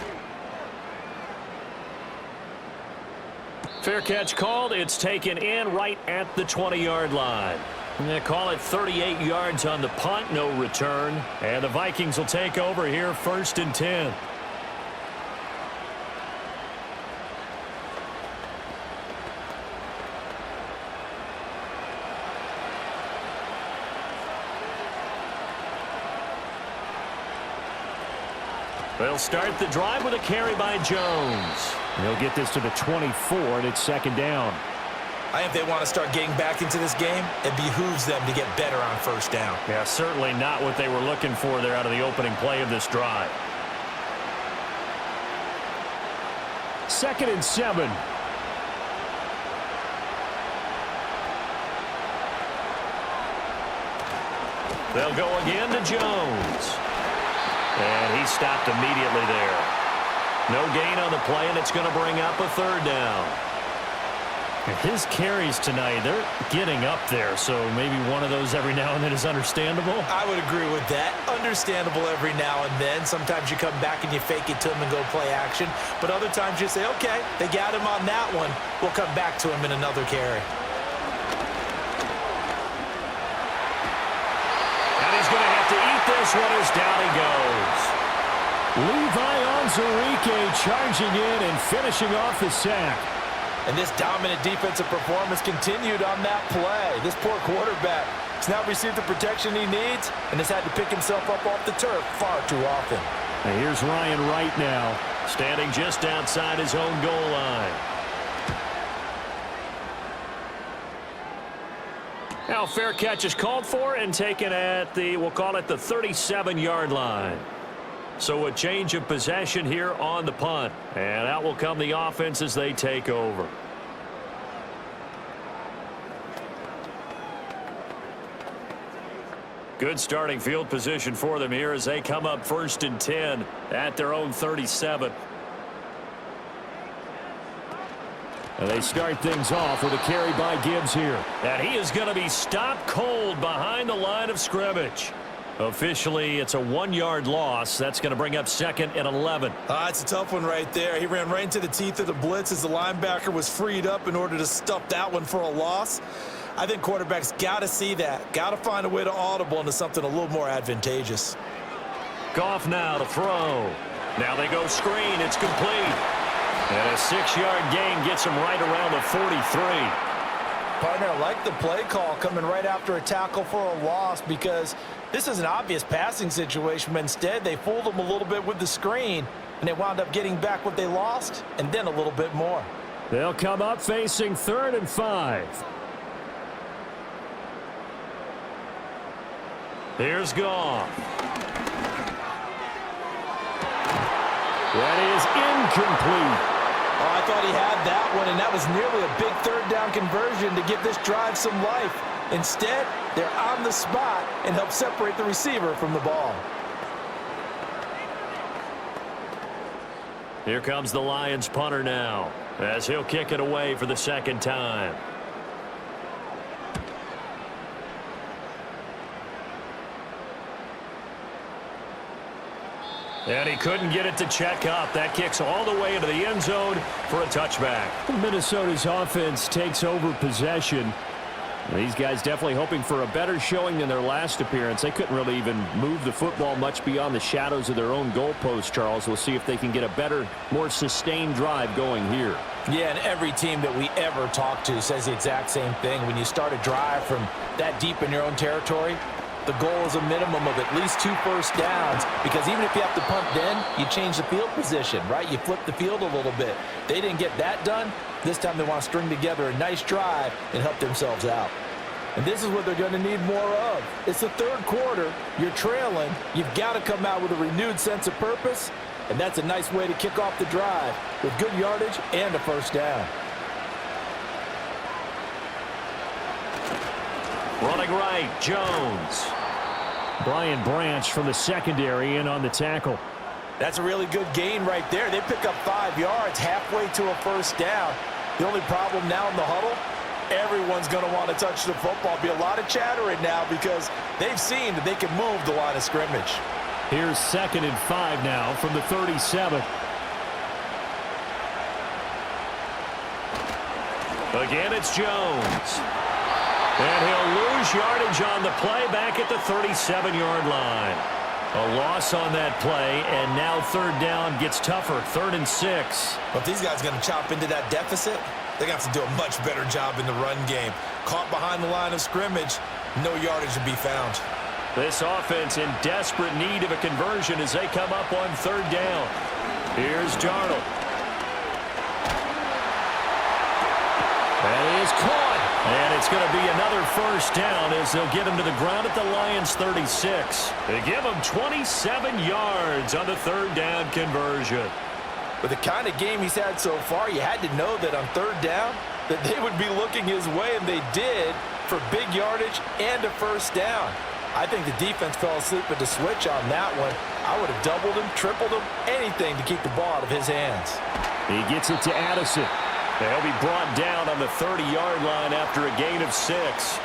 Fair catch called. It's taken in right at the 20-yard line. They call it 38 yards on the punt, no return. And the Vikings will take over here 1st and 10. They'll start the drive with a carry by Jones. They'll get this to the 24, and it's 2nd down. I think they want to start getting back into this game. It behooves them to get better on 1st down. Yeah, certainly not what they were looking for there out of the opening play of this drive. 2nd and 7. They'll go again to Jones. And he stopped immediately there. No gain on the play, and it's going to bring up a 3rd down. His carries tonight, they're getting up there, so maybe one of those every now and then is understandable. I would agree with that. Understandable every now and then. Sometimes you come back and you fake it to him and go play action. But other times you say, okay, they got him on that one. We'll come back to him in another carry. And he's going to have to eat this one as down he goes. Levi Onwuzurike charging in and finishing off the sack. And this dominant defensive performance continued on that play. This poor quarterback has not received the protection he needs and has had to pick himself up off the turf far too often. And here's Ryan Wright now, standing just outside his own goal line. Now fair catch is called for and taken at the, we'll call it the 37-yard line. So a change of possession here on the punt. And out will come the offense as they take over. Good starting field position for them here as they come up 1st and 10 at their own 37. And they start things off with a carry by Gibbs here. And he is going to be stopped cold behind the line of scrimmage. Officially, it's a 1-yard loss. That's going to bring up 2nd and 11. It's a tough one right there. He ran right into the teeth of the blitz as the linebacker was freed up in order to stuff that one for a loss. I think quarterbacks got to see that. Got to find a way to audible into something a little more advantageous. Goff now to throw. Now they go screen. It's complete. And a 6-yard gain gets him right around the 43. Partner, I like the play call coming right after a tackle for a loss because this is an obvious passing situation, but instead they fooled them a little bit with the screen, and they wound up getting back what they lost and then a little bit more. They'll come up facing 3rd and 5. Here's Goff. That is incomplete. Oh, I thought he had that one, and that was nearly a big 3rd down conversion to give this drive some life. Instead, they're on the spot and help separate the receiver from the ball. Here comes the Lions punter now. as he'll kick it away for the second time. And he couldn't get it to check up. That kicks all the way into the end zone for a touchback. Minnesota's offense takes over possession. These guys definitely hoping for a better showing than their last appearance. They couldn't really even move the football much beyond the shadows of their own goalpost, Charles. We'll see if they can get a better, more sustained drive going here. Yeah, and every team that we ever talk to says the exact same thing. When you start a drive from that deep in your own territory, the goal is a minimum of at least 2 first downs, because even if you have to punt then, you change the field position, right? You flip the field a little bit. They didn't get that done. This time they want to string together a nice drive and help themselves out. And this is what they're going to need more of. It's the third quarter. You're trailing. You've got to come out with a renewed sense of purpose, and that's a nice way to kick off the drive with good yardage and a first down. Running right, Jones. Brian Branch from the secondary in on the tackle. That's a really good gain right there. They pick up 5 yards halfway to a first down. The only problem now in the huddle, everyone's going to want to touch the football. Be a lot of chattering now because they've seen that they can move the line of scrimmage. Here's 2nd and 5 now from the 37. Again, it's Jones. And he'll lose yardage on the play back at the 37-yard line. A loss on that play, and now third down gets tougher. 3rd and 6. But if these guys are going to chop into that deficit, they're going to have to do a much better job in the run game. Caught behind the line of scrimmage, no yardage to be found. This offense in desperate need of a conversion as they come up on 3rd down. Here's Darnold. And he is caught. And it's going to be another first down as they'll get him to the ground at the Lions' 36. They give him 27 yards on the 3rd down conversion. With the kind of game he's had so far, you had to know that on 3rd down that they would be looking his way, and they did, for big yardage and a first down. I think the defense fell asleep with the switch on that one. I would have doubled him, tripled him, anything to keep the ball out of his hands. He gets it to Addison. He'll be brought down on the 30-yard line after a gain of 6.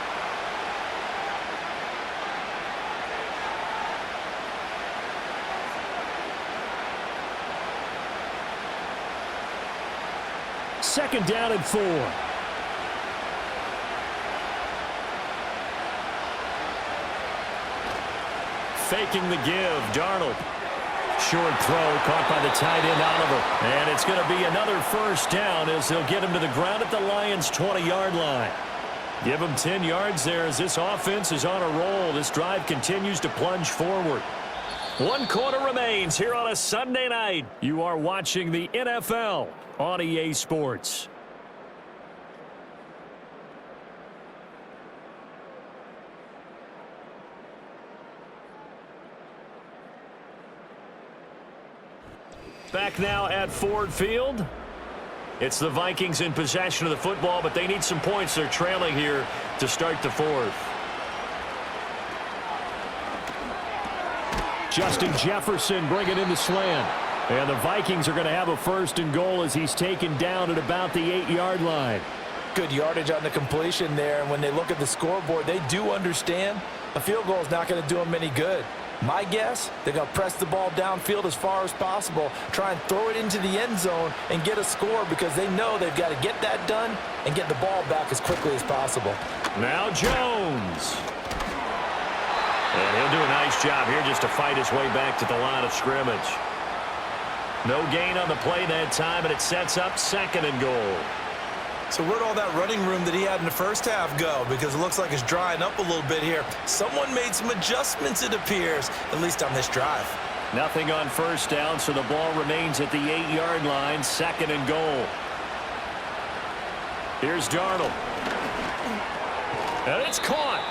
Second down and 4. Faking the give, Darnold. Short throw caught by the tight end Oliver. And it's going to be another first down as they'll get him to the ground at the Lions' 20-yard line. Give him 10 yards there as this offense is on a roll. This drive continues to plunge forward. 1 quarter remains here on a Sunday night. You are watching the NFL on EA Sports. Back now at Ford Field. It's the Vikings in possession of the football, but they need some points. They're trailing here to start the 4th. Justin Jefferson bringing in the slant. And the Vikings are going to have a 1st and goal as he's taken down at about the 8-yard line. Good yardage on the completion there, and when they look at the scoreboard, they do understand a field goal is not going to do them any good. My guess, they're going to press the ball downfield as far as possible, try and throw it into the end zone and get a score because they know they've got to get that done and get the ball back as quickly as possible. Now Jones. And he'll do a nice job here just to fight his way back to the line of scrimmage. No gain on the play that time, and it sets up 2nd and goal. So where'd all that running room that he had in the first half go? Because it looks like it's drying up a little bit here. Someone made some adjustments, it appears, at least on this drive. Nothing on first down, so the ball remains at the 8-yard line, 2nd and goal. Here's Darnold. And it's caught.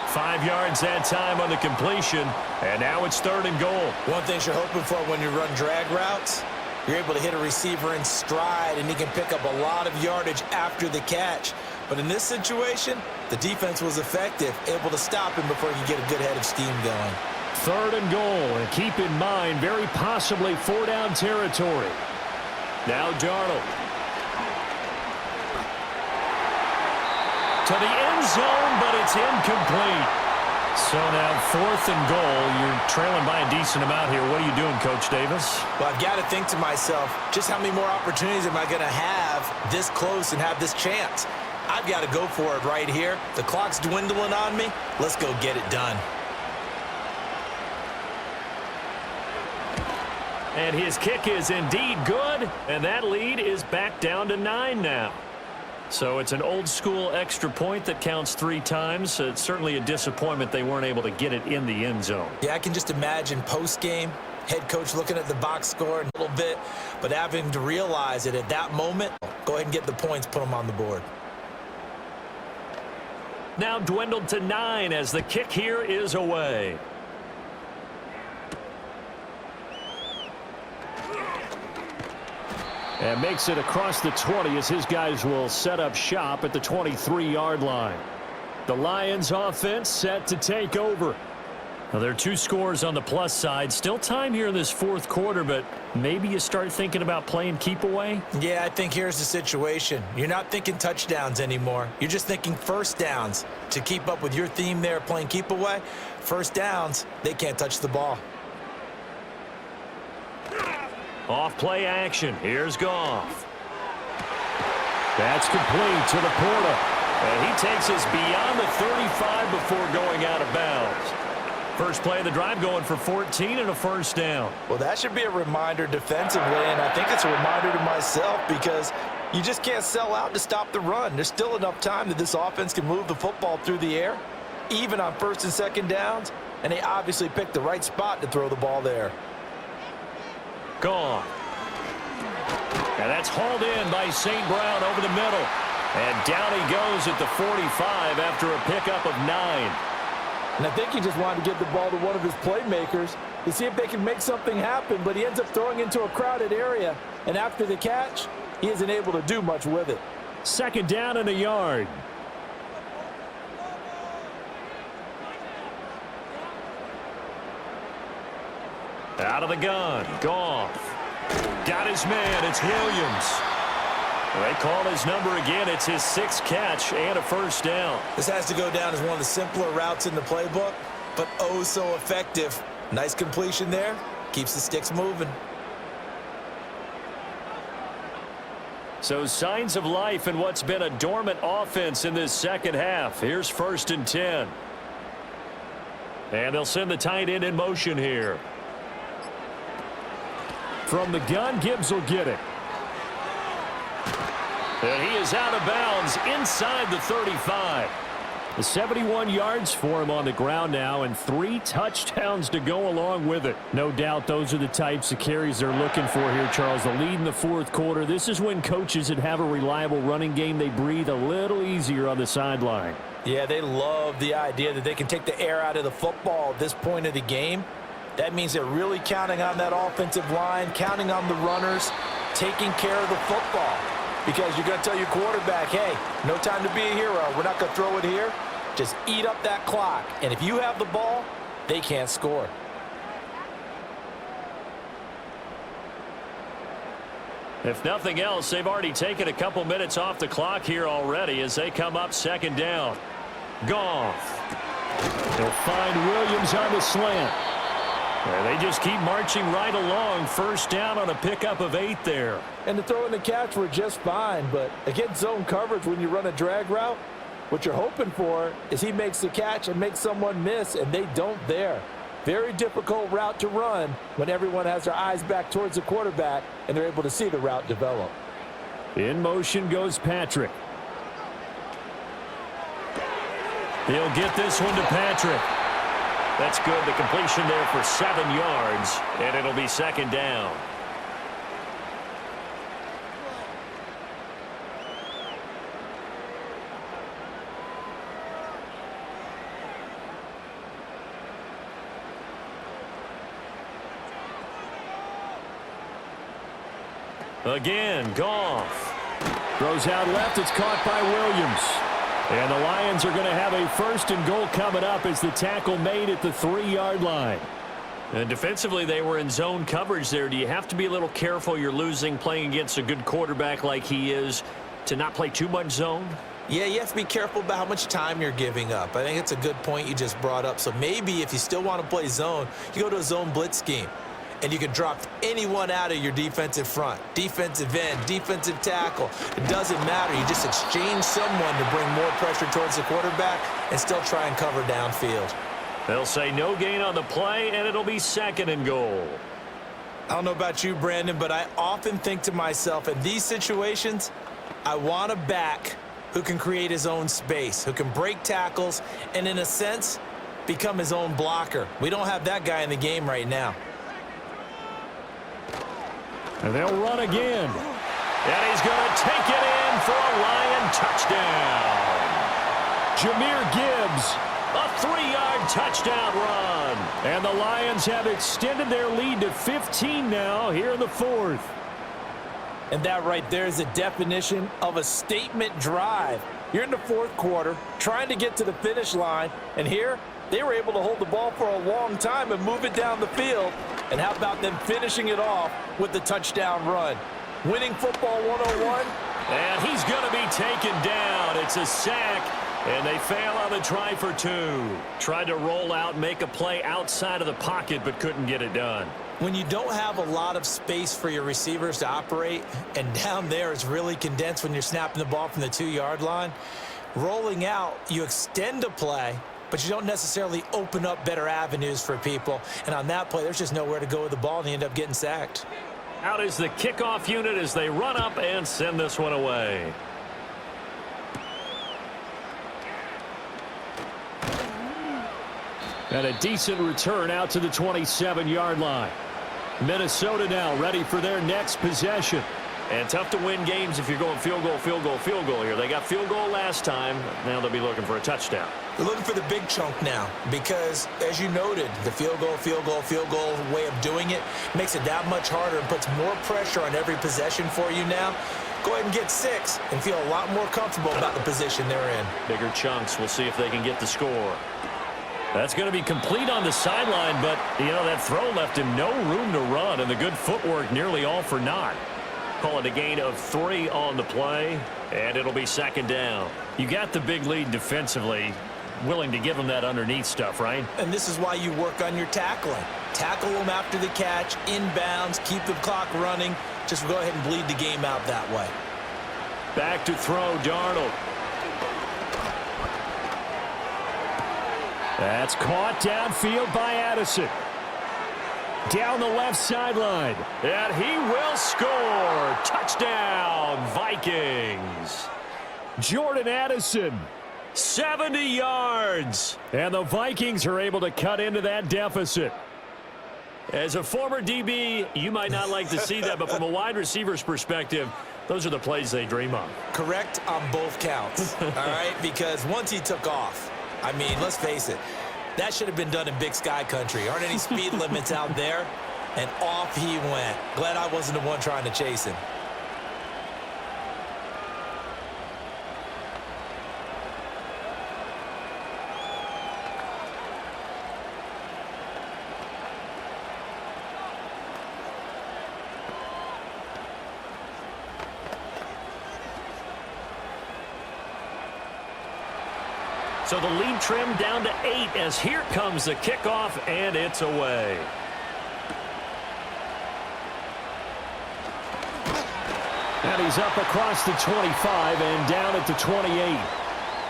5 yards that time on the completion, and now it's 3rd and goal. One thing you're hoping for when you run drag routes, you're able to hit a receiver in stride, and he can pick up a lot of yardage after the catch. But in this situation, the defense was effective, able to stop him before he could get a good head of steam going. 3rd and goal, and keep in mind, very possibly 4-down territory. Now Darnold. To the end zone, but it's incomplete. So now 4th and goal. You're trailing by a decent amount here. What are you doing, Coach Davis? Well, I've got to think to myself, just how many more opportunities am I going to have this close and have this chance? I've got to go for it right here. The clock's dwindling on me. Let's go get it done. And his kick is indeed good, and that lead is back down to 9 now. So it's an old-school extra point that counts 3 times. It's certainly a disappointment they weren't able to get it in the end zone. Yeah, I can just imagine post-game, head coach looking at the box score a little bit, but having to realize it at that moment, go ahead and get the points, put them on the board. Now dwindled to 9 as the kick here is away. And makes it across the 20 as his guys will set up shop at the 23-yard line. The Lions offense set to take over. Well, there are 2 scores on the plus side. Still time here in this 4th quarter, but maybe you start thinking about playing keep away? Yeah, I think here's the situation. You're not thinking touchdowns anymore. You're just thinking first downs. To keep up with your theme there, playing keep away, first downs, they can't touch the ball. Off play action. Here's Goff. That's complete to Laporta. And he takes us beyond the 35 before going out of bounds. First play of the drive going for 14 and a first down. Well, that should be a reminder defensively, and I think it's a reminder to myself because you just can't sell out to stop the run. There's still enough time that this offense can move the football through the air, even on 1st and 2nd downs, and they obviously picked the right spot to throw the ball there. Gone. And that's hauled in by St. Brown over the middle. And down he goes at the 45 after a pickup of 9. And I think he just wanted to get the ball to one of his playmakers to see if they can make something happen, but he ends up throwing into a crowded area. And after the catch, he isn't able to do much with it. 2nd down and a yard. Out of the gun. Goff. Got his man. It's Williams. They call his number again. It's his 6th catch and a first down. This has to go down as one of the simpler routes in the playbook, but oh so effective. Nice completion there. Keeps the sticks moving. So signs of life in what's been a dormant offense in this 2nd half. Here's 1st and 10. And they'll send the tight end in motion here. From the gun, Gibbs will get it. And he is out of bounds inside the 35. The 71 yards for him on the ground now and 3 touchdowns to go along with it. No doubt those are the types of carries they're looking for here, Charles. The lead in the 4th quarter. This is when coaches that have a reliable running game, they breathe a little easier on the sideline. Yeah, they love the idea that they can take the air out of the football at this point of the game. That means they're really counting on that offensive line, counting on the runners, taking care of the football. Because you're going to tell your quarterback, hey, no time to be a hero. We're not going to throw it here. Just eat up that clock. And if you have the ball, they can't score. If nothing else, they've already taken a couple minutes off the clock here already as they come up 2nd down. Goff. They'll find Williams on the slant. And they just keep marching right along. First down on a pickup of 8 there. And the throw and the catch were just fine, but against zone coverage when you run a drag route, what you're hoping for is he makes the catch and makes someone miss, and they don't there. Very difficult route to run when everyone has their eyes back towards the quarterback and they're able to see the route develop. In motion goes Patrick. He'll get this one to Patrick. That's good. The completion there for 7 yards, and it'll be 2nd down. Again, Goff. Throws out left. It's caught by Williams. And the Lions are going to have a 1st and goal coming up as the tackle made at the 3-yard line. And defensively, they were in zone coverage there. Do you have to be a little careful? You're losing playing against a good quarterback like he is to not play too much zone? Yeah, you have to be careful about how much time you're giving up. I think it's a good point you just brought up. So maybe if you still want to play zone, you go to a zone blitz scheme. And you can drop anyone out of your defensive front, defensive end, defensive tackle. It doesn't matter. You just exchange someone to bring more pressure towards the quarterback and still try and cover downfield. They'll say no gain on the play, and it'll be 2nd and goal. I don't know about you, Brandon, but I often think to myself, in these situations, I want a back who can create his own space, who can break tackles, and in a sense, become his own blocker. We don't have that guy in the game right now. And they'll run again. And he's going to take it in for a Lion touchdown. Jahmyr Gibbs. A 3-yard touchdown run. And the Lions have extended their lead to 15 now here in the 4th. And that right there is a definition of a statement drive. You're in the 4th quarter, trying to get to the finish line, and here they were able to hold the ball for a long time and move it down the field. And how about them finishing it off with the touchdown run? Winning football 101. And he's going to be taken down. It's a sack, and they fail on the try for 2. Tried to roll out, make a play outside of the pocket, but couldn't get it done. When you don't have a lot of space for your receivers to operate, and down there it's really condensed when you're snapping the ball from the 2-yard line, rolling out, you extend a play, but you don't necessarily open up better avenues for people. And on that play, there's just nowhere to go with the ball, and you end up getting sacked. Out is the kickoff unit as they run up and send this one away. And a decent return out to the 27-yard line. Minnesota now ready for their next possession. And tough to win games if you're going field goal, field goal, field goal here. They got field goal last time. Now they'll be looking for a touchdown. They're looking for the big chunk now because, as you noted, the field goal way of doing it makes it that much harder and puts more pressure on every possession for you now. Go ahead and get 6 and feel a lot more comfortable about the position they're in. Bigger chunks. We'll see if they can get the score. That's going to be complete on the sideline, but, you know, that throw left him no room to run, and the good footwork nearly all for naught. Call it a gain of 3 on the play, and it'll be 2nd down. You got the big lead defensively, willing to give them that underneath stuff, right? And this is why you work on your tackling. Tackle them after the catch, inbounds, keep the clock running. Just go ahead and bleed the game out that way. Back to throw, Darnold. That's caught downfield by Addison. Down the left sideline. And he will score. Touchdown, Vikings. Jordan Addison. 70 yards. And the Vikings are able to cut into that deficit. As a former DB, you might not like to see that, but from a wide receiver's perspective, those are the plays they dream of. Correct on both counts, all right? Because once he took off, I mean, let's face it, that should have been done in Big Sky country. Aren't any speed limits out there? And off he went. Glad I wasn't the one trying to chase him. So the lead trimmed down to 8 as here comes the kickoff, and it's away. And he's up across the 25 and down at the 28.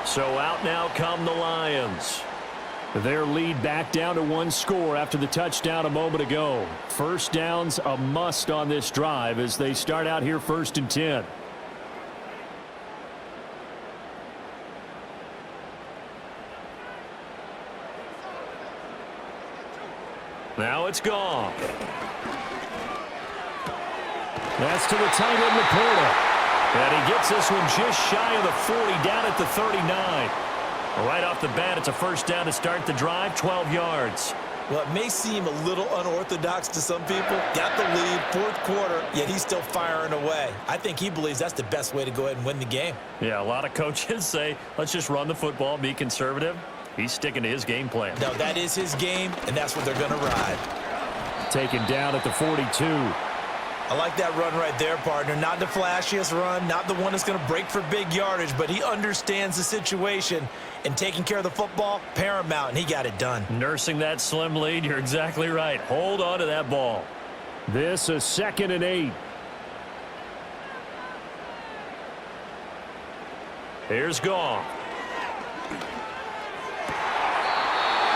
So out now come the Lions. Their lead back down to 1 score after the touchdown a moment ago. First down's a must on this drive as they start out here 1st and 10. Now it's gone. That's to the tight end, Laporta. And he gets this one just shy of the 40, down at the 39. Right off the bat, it's a first down to start the drive, 12 yards. Well, it may seem a little unorthodox to some people. Got the lead, 4th quarter, yet he's still firing away. I think he believes that's the best way to go ahead and win the game. Yeah, a lot of coaches say, let's just run the football, be conservative. He's sticking to his game plan. No, that is his game, and that's what they're going to ride. Taken down at the 42. I like that run right there, partner. Not the flashiest run, not the one that's going to break for big yardage, but he understands the situation, and taking care of the football, paramount, and he got it done. Nursing that slim lead, you're exactly right. Hold on to that ball. This is 2nd and 8. Here's Goff.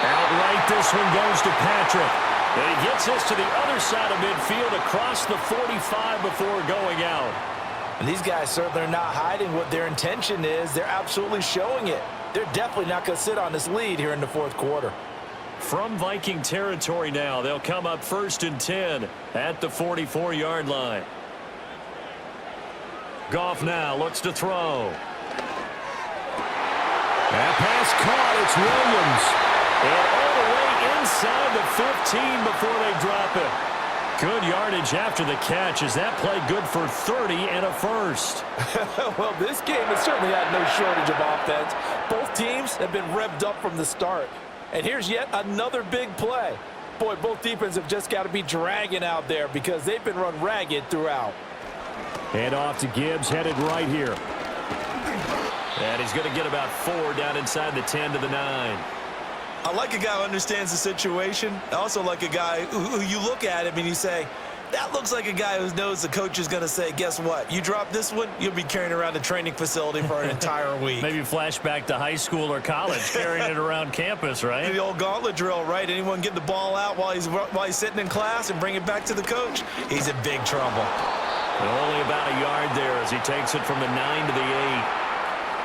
Outright, this one goes to Patrick. And he gets this to the other side of midfield across the 45 before going out. And these guys certainly are not hiding what their intention is. They're absolutely showing it. They're definitely not going to sit on this lead here in the fourth quarter. From Viking territory now, they'll come up 1st and 10 at the 44-yard line. Goff now looks to throw. That pass caught. It's Williams. And all the way inside the 15 before they drop it. Good yardage after the catch as that play good for 30 and a first. Well, this game has certainly had no shortage of offense. Both teams have been revved up from the start. And here's yet another big play. Boy, both defenses have just got to be dragging out there because they've been run ragged throughout. Hand off to Gibbs, headed right here. And he's going to get about 4 down inside the 10 to the 9. I like a guy who understands the situation. I also like a guy who you look at him and you say, that looks like a guy who knows the coach is going to say, guess what? You drop this one, you'll be carrying around the training facility for an entire week. Maybe flashback to high school or college, carrying it around campus, right? The old gauntlet drill, right? Anyone get the ball out while he's sitting in class and bring it back to the coach? He's in big trouble. And only about a yard there as he takes it from the 9 to the 8.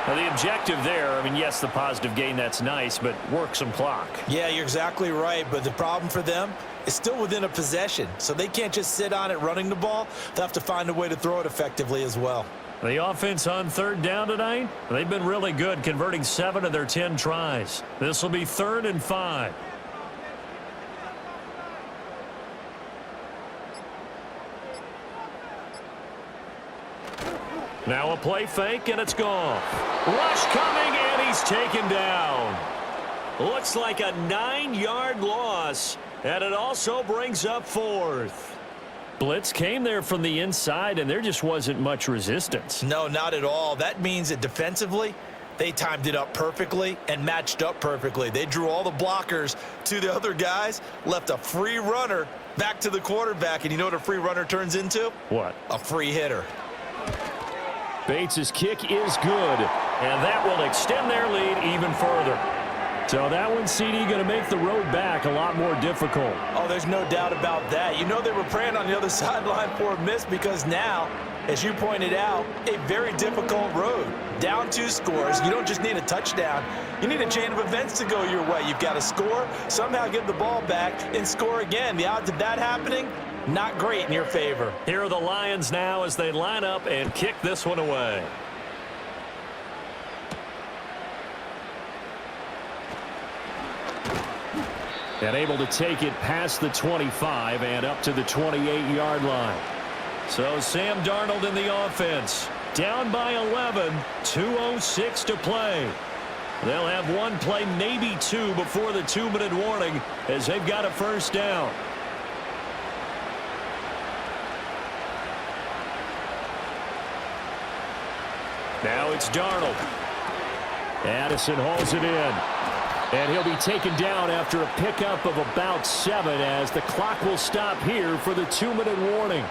Now, the objective there, I mean, yes, the positive gain, that's nice, but work some clock. Yeah, you're exactly right, but the problem for them is still within a possession, so they can't just sit on it running the ball. They'll have to find a way to throw it effectively as well. The offense on 3rd down tonight, they've been really good, converting 7 of their 10 tries. This will be 3rd and 5. Now a play fake, and it's gone. Rush coming, and he's taken down. Looks like a 9-yard loss, and it also brings up 4th. Blitz came there from the inside, and there just wasn't much resistance. No, not at all. That means that defensively, they timed it up perfectly and matched up perfectly. They drew all the blockers to the other guys, left a free runner back to the quarterback, and you know what a free runner turns into? What? A free hitter. Bates' kick is good. And that will extend their lead even further. So that one, CD, going to make the road back a lot more difficult. Oh, there's no doubt about that. You know they were praying on the other sideline for a miss because now, as you pointed out, a very difficult road. Down 2 scores. You don't just need a touchdown. You need a chain of events to go your way. You've got to score, somehow get the ball back, and score again. The odds of that happening, not great in your favor. Here are the Lions now as they line up and kick this one away. And able to take it past the 25 and up to the 28-yard line. So Sam Darnold in the offense. Down by 11, 2:06 to play. They'll have one play, maybe 2, before the 2-minute warning as they've got a 1st down. Now it's Darnold. Addison hauls it in. And he'll be taken down after a pickup of about 7 as the clock will stop here for the 2-minute warning.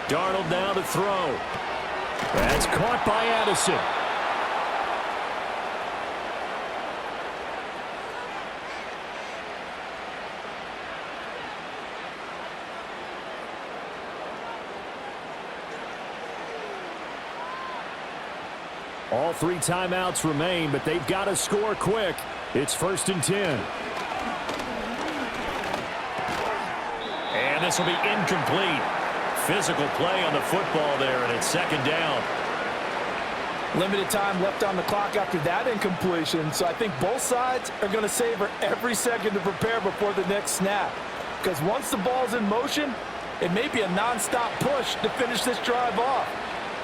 Darnold now to throw. That's caught by Addison. All 3 timeouts remain, but they've got to score quick. It's 1st and 10. And this will be incomplete. Physical play on the football there, and it's 2nd down. Limited time left on the clock after that incompletion, so I think both sides are going to savor every second to prepare before the next snap. Because once the ball's in motion, It may be a non-stop push to finish this drive off.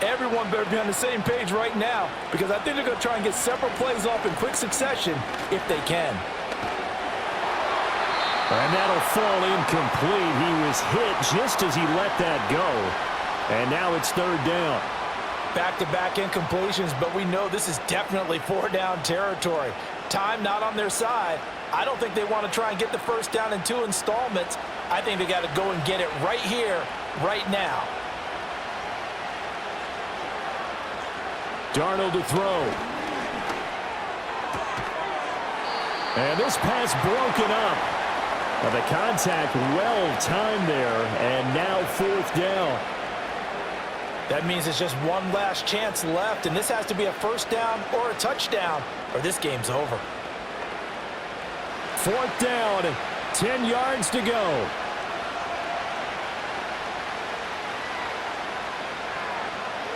Everyone better be on the same page right now because I think they're going to try and get several plays off in quick succession if they can. And that'll fall incomplete. He was hit just as he let that go. And now it's third down. Back-to-back incompletions, but we know this is definitely four-down territory. Time not on their side. I don't think they want to try and get the first down in 2 installments. I think they got to go and get it right here, right now. Darnold to throw. And this pass broken up. Now the contact well-timed there, and now fourth down. That means it's just one last chance left, and this has to be a first down or a touchdown, or this game's over. Fourth down, 10 yards to go.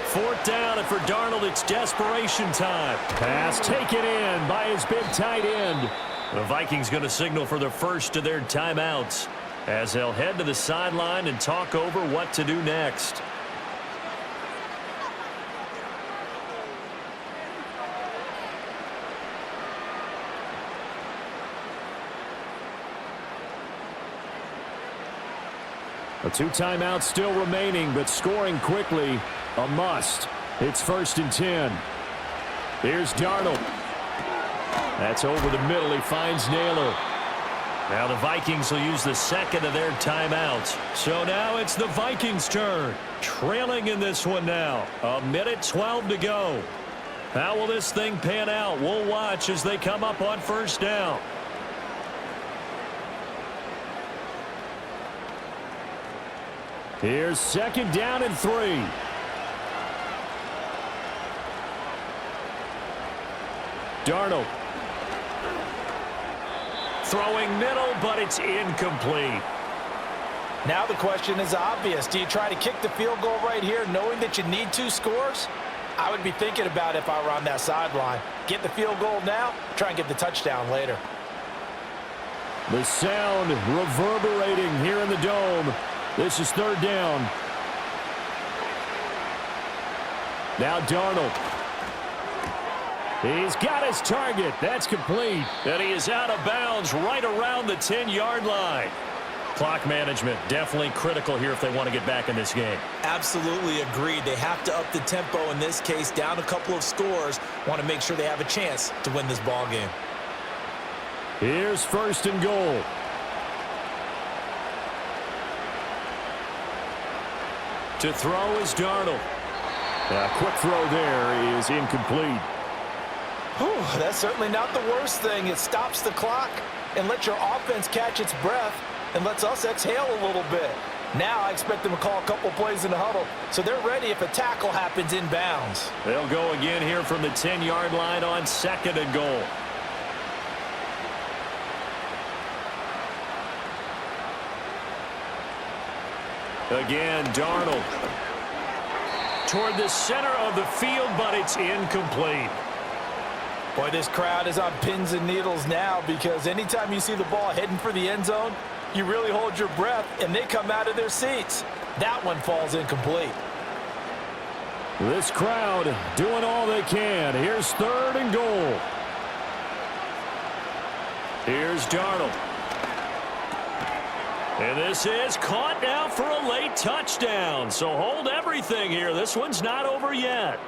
Fourth down, and for Darnold, it's desperation time. Pass taken in by his big tight end. The Vikings going to signal for the first of their timeouts as they'll head to the sideline and talk over what to do next. A 2 timeouts still remaining, but scoring quickly, a must. It's 1st and 10. Here's Darnold. That's over the middle. He finds Naylor. Now the Vikings will use the second of their timeouts. So now it's the Vikings' turn. Trailing in this one now. 1:12 to go. How will this thing pan out? We'll watch as they come up on first down. Here's 2nd down and 3. Darnold. Throwing middle, but it's incomplete. Now the question is obvious. Do you try to kick the field goal right here knowing that you need 2 scores? I would be thinking about it if I were on that sideline. Get the field goal now, try and get the touchdown later. The sound reverberating here in the dome. This is 3rd down. Now Darnold. He's got his target. That's complete. And he is out of bounds right around the 10-yard line. Clock management definitely critical here if they want to get back in this game. Absolutely agreed. They have to up the tempo in this case, down a couple of scores. Want to make sure they have a chance to win this ball game. Here's 1st and goal. To throw is Darnold. A quick throw there is incomplete. Whew, that's certainly not the worst thing. It stops the clock and lets your offense catch its breath and lets us exhale a little bit. Now I expect them to call a couple plays in the huddle so they're ready if a tackle happens in bounds. They'll go again here from the 10-yard line on 2nd and goal. Again, Darnold. Toward the center of the field, but it's incomplete. Boy, this crowd is on pins and needles now because anytime you see the ball heading for the end zone, you really hold your breath and they come out of their seats. That one falls incomplete. This crowd doing all they can. Here's 3rd and goal. Here's Darnold. And this is caught now for a late touchdown. So hold everything here. This one's not over yet.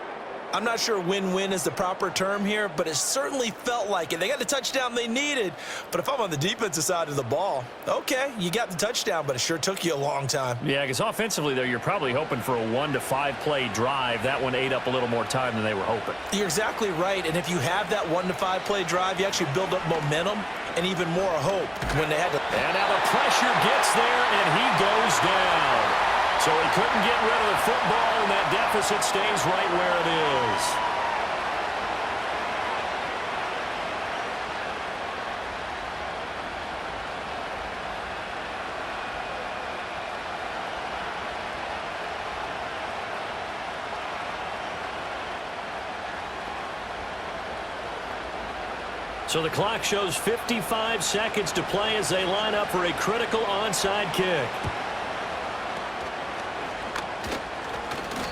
I'm not sure win-win is the proper term here, but it certainly felt like it. They got the touchdown they needed, but if I'm on the defensive side of the ball, okay, you got the touchdown, but it sure took you a long time. Yeah, because offensively, though, you're probably hoping for a 1 to 5 play drive. That one ate up a little more time than they were hoping. You're exactly right, and if you have that 1 to 5 play drive, you actually build up momentum and even more hope when they had to. And now the pressure gets there, and he goes down. So he couldn't get rid of the football, and that deficit stays right where it is. So the clock shows 55 seconds to play as they line up for a critical onside kick.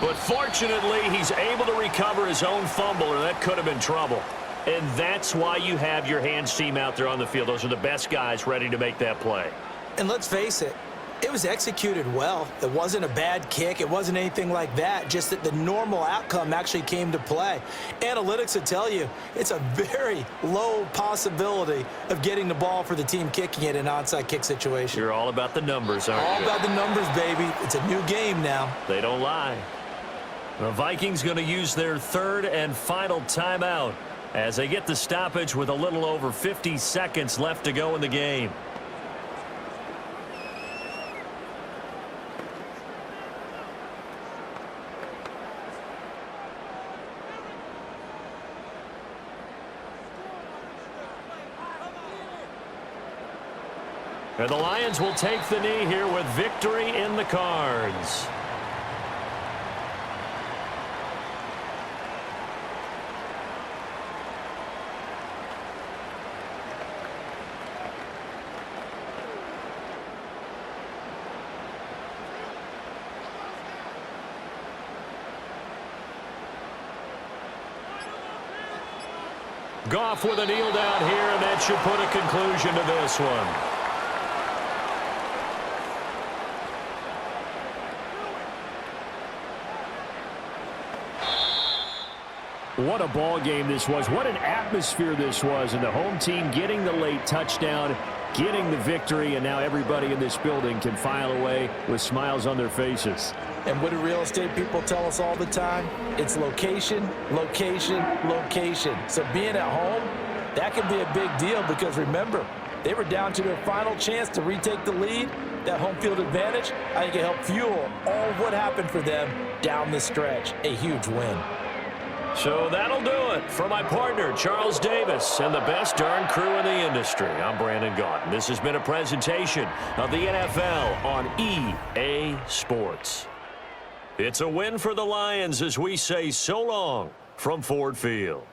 But fortunately, he's able to recover his own fumble, or that could have been trouble. And that's why you have your hands team out there on the field. Those are the best guys ready to make that play. And let's face it, it was executed well. It wasn't a bad kick. It wasn't anything like that, just that the normal outcome actually came to play. Analytics will tell you it's a very low possibility of getting the ball for the team kicking it in an onside kick situation. You're all about the numbers, aren't you? All about the numbers, baby. It's a new game now. They don't lie. The Vikings going to use their third and final timeout as they get the stoppage with a little over 50 seconds left to go in the game. And the Lions will take the knee here with victory in the cards. Goff with a kneel down here, and that should put a conclusion to this one. What a ball game this was. What an atmosphere this was. And the home team getting the late touchdown, getting the victory, and now everybody in this building can file away with smiles on their faces. And what do real estate people tell us all the time? It's location, location, location. So being at home, that can be a big deal because remember, they were down to their final chance to retake the lead. That home field advantage, I think it helped fuel all of what happened for them down the stretch. A huge win. So that'll do it for my partner, Charles Davis, and the best darn crew in the industry. I'm Brandon Gaudin. This has been a presentation of the NFL on EA Sports. It's a win for the Lions as we say so long from Ford Field.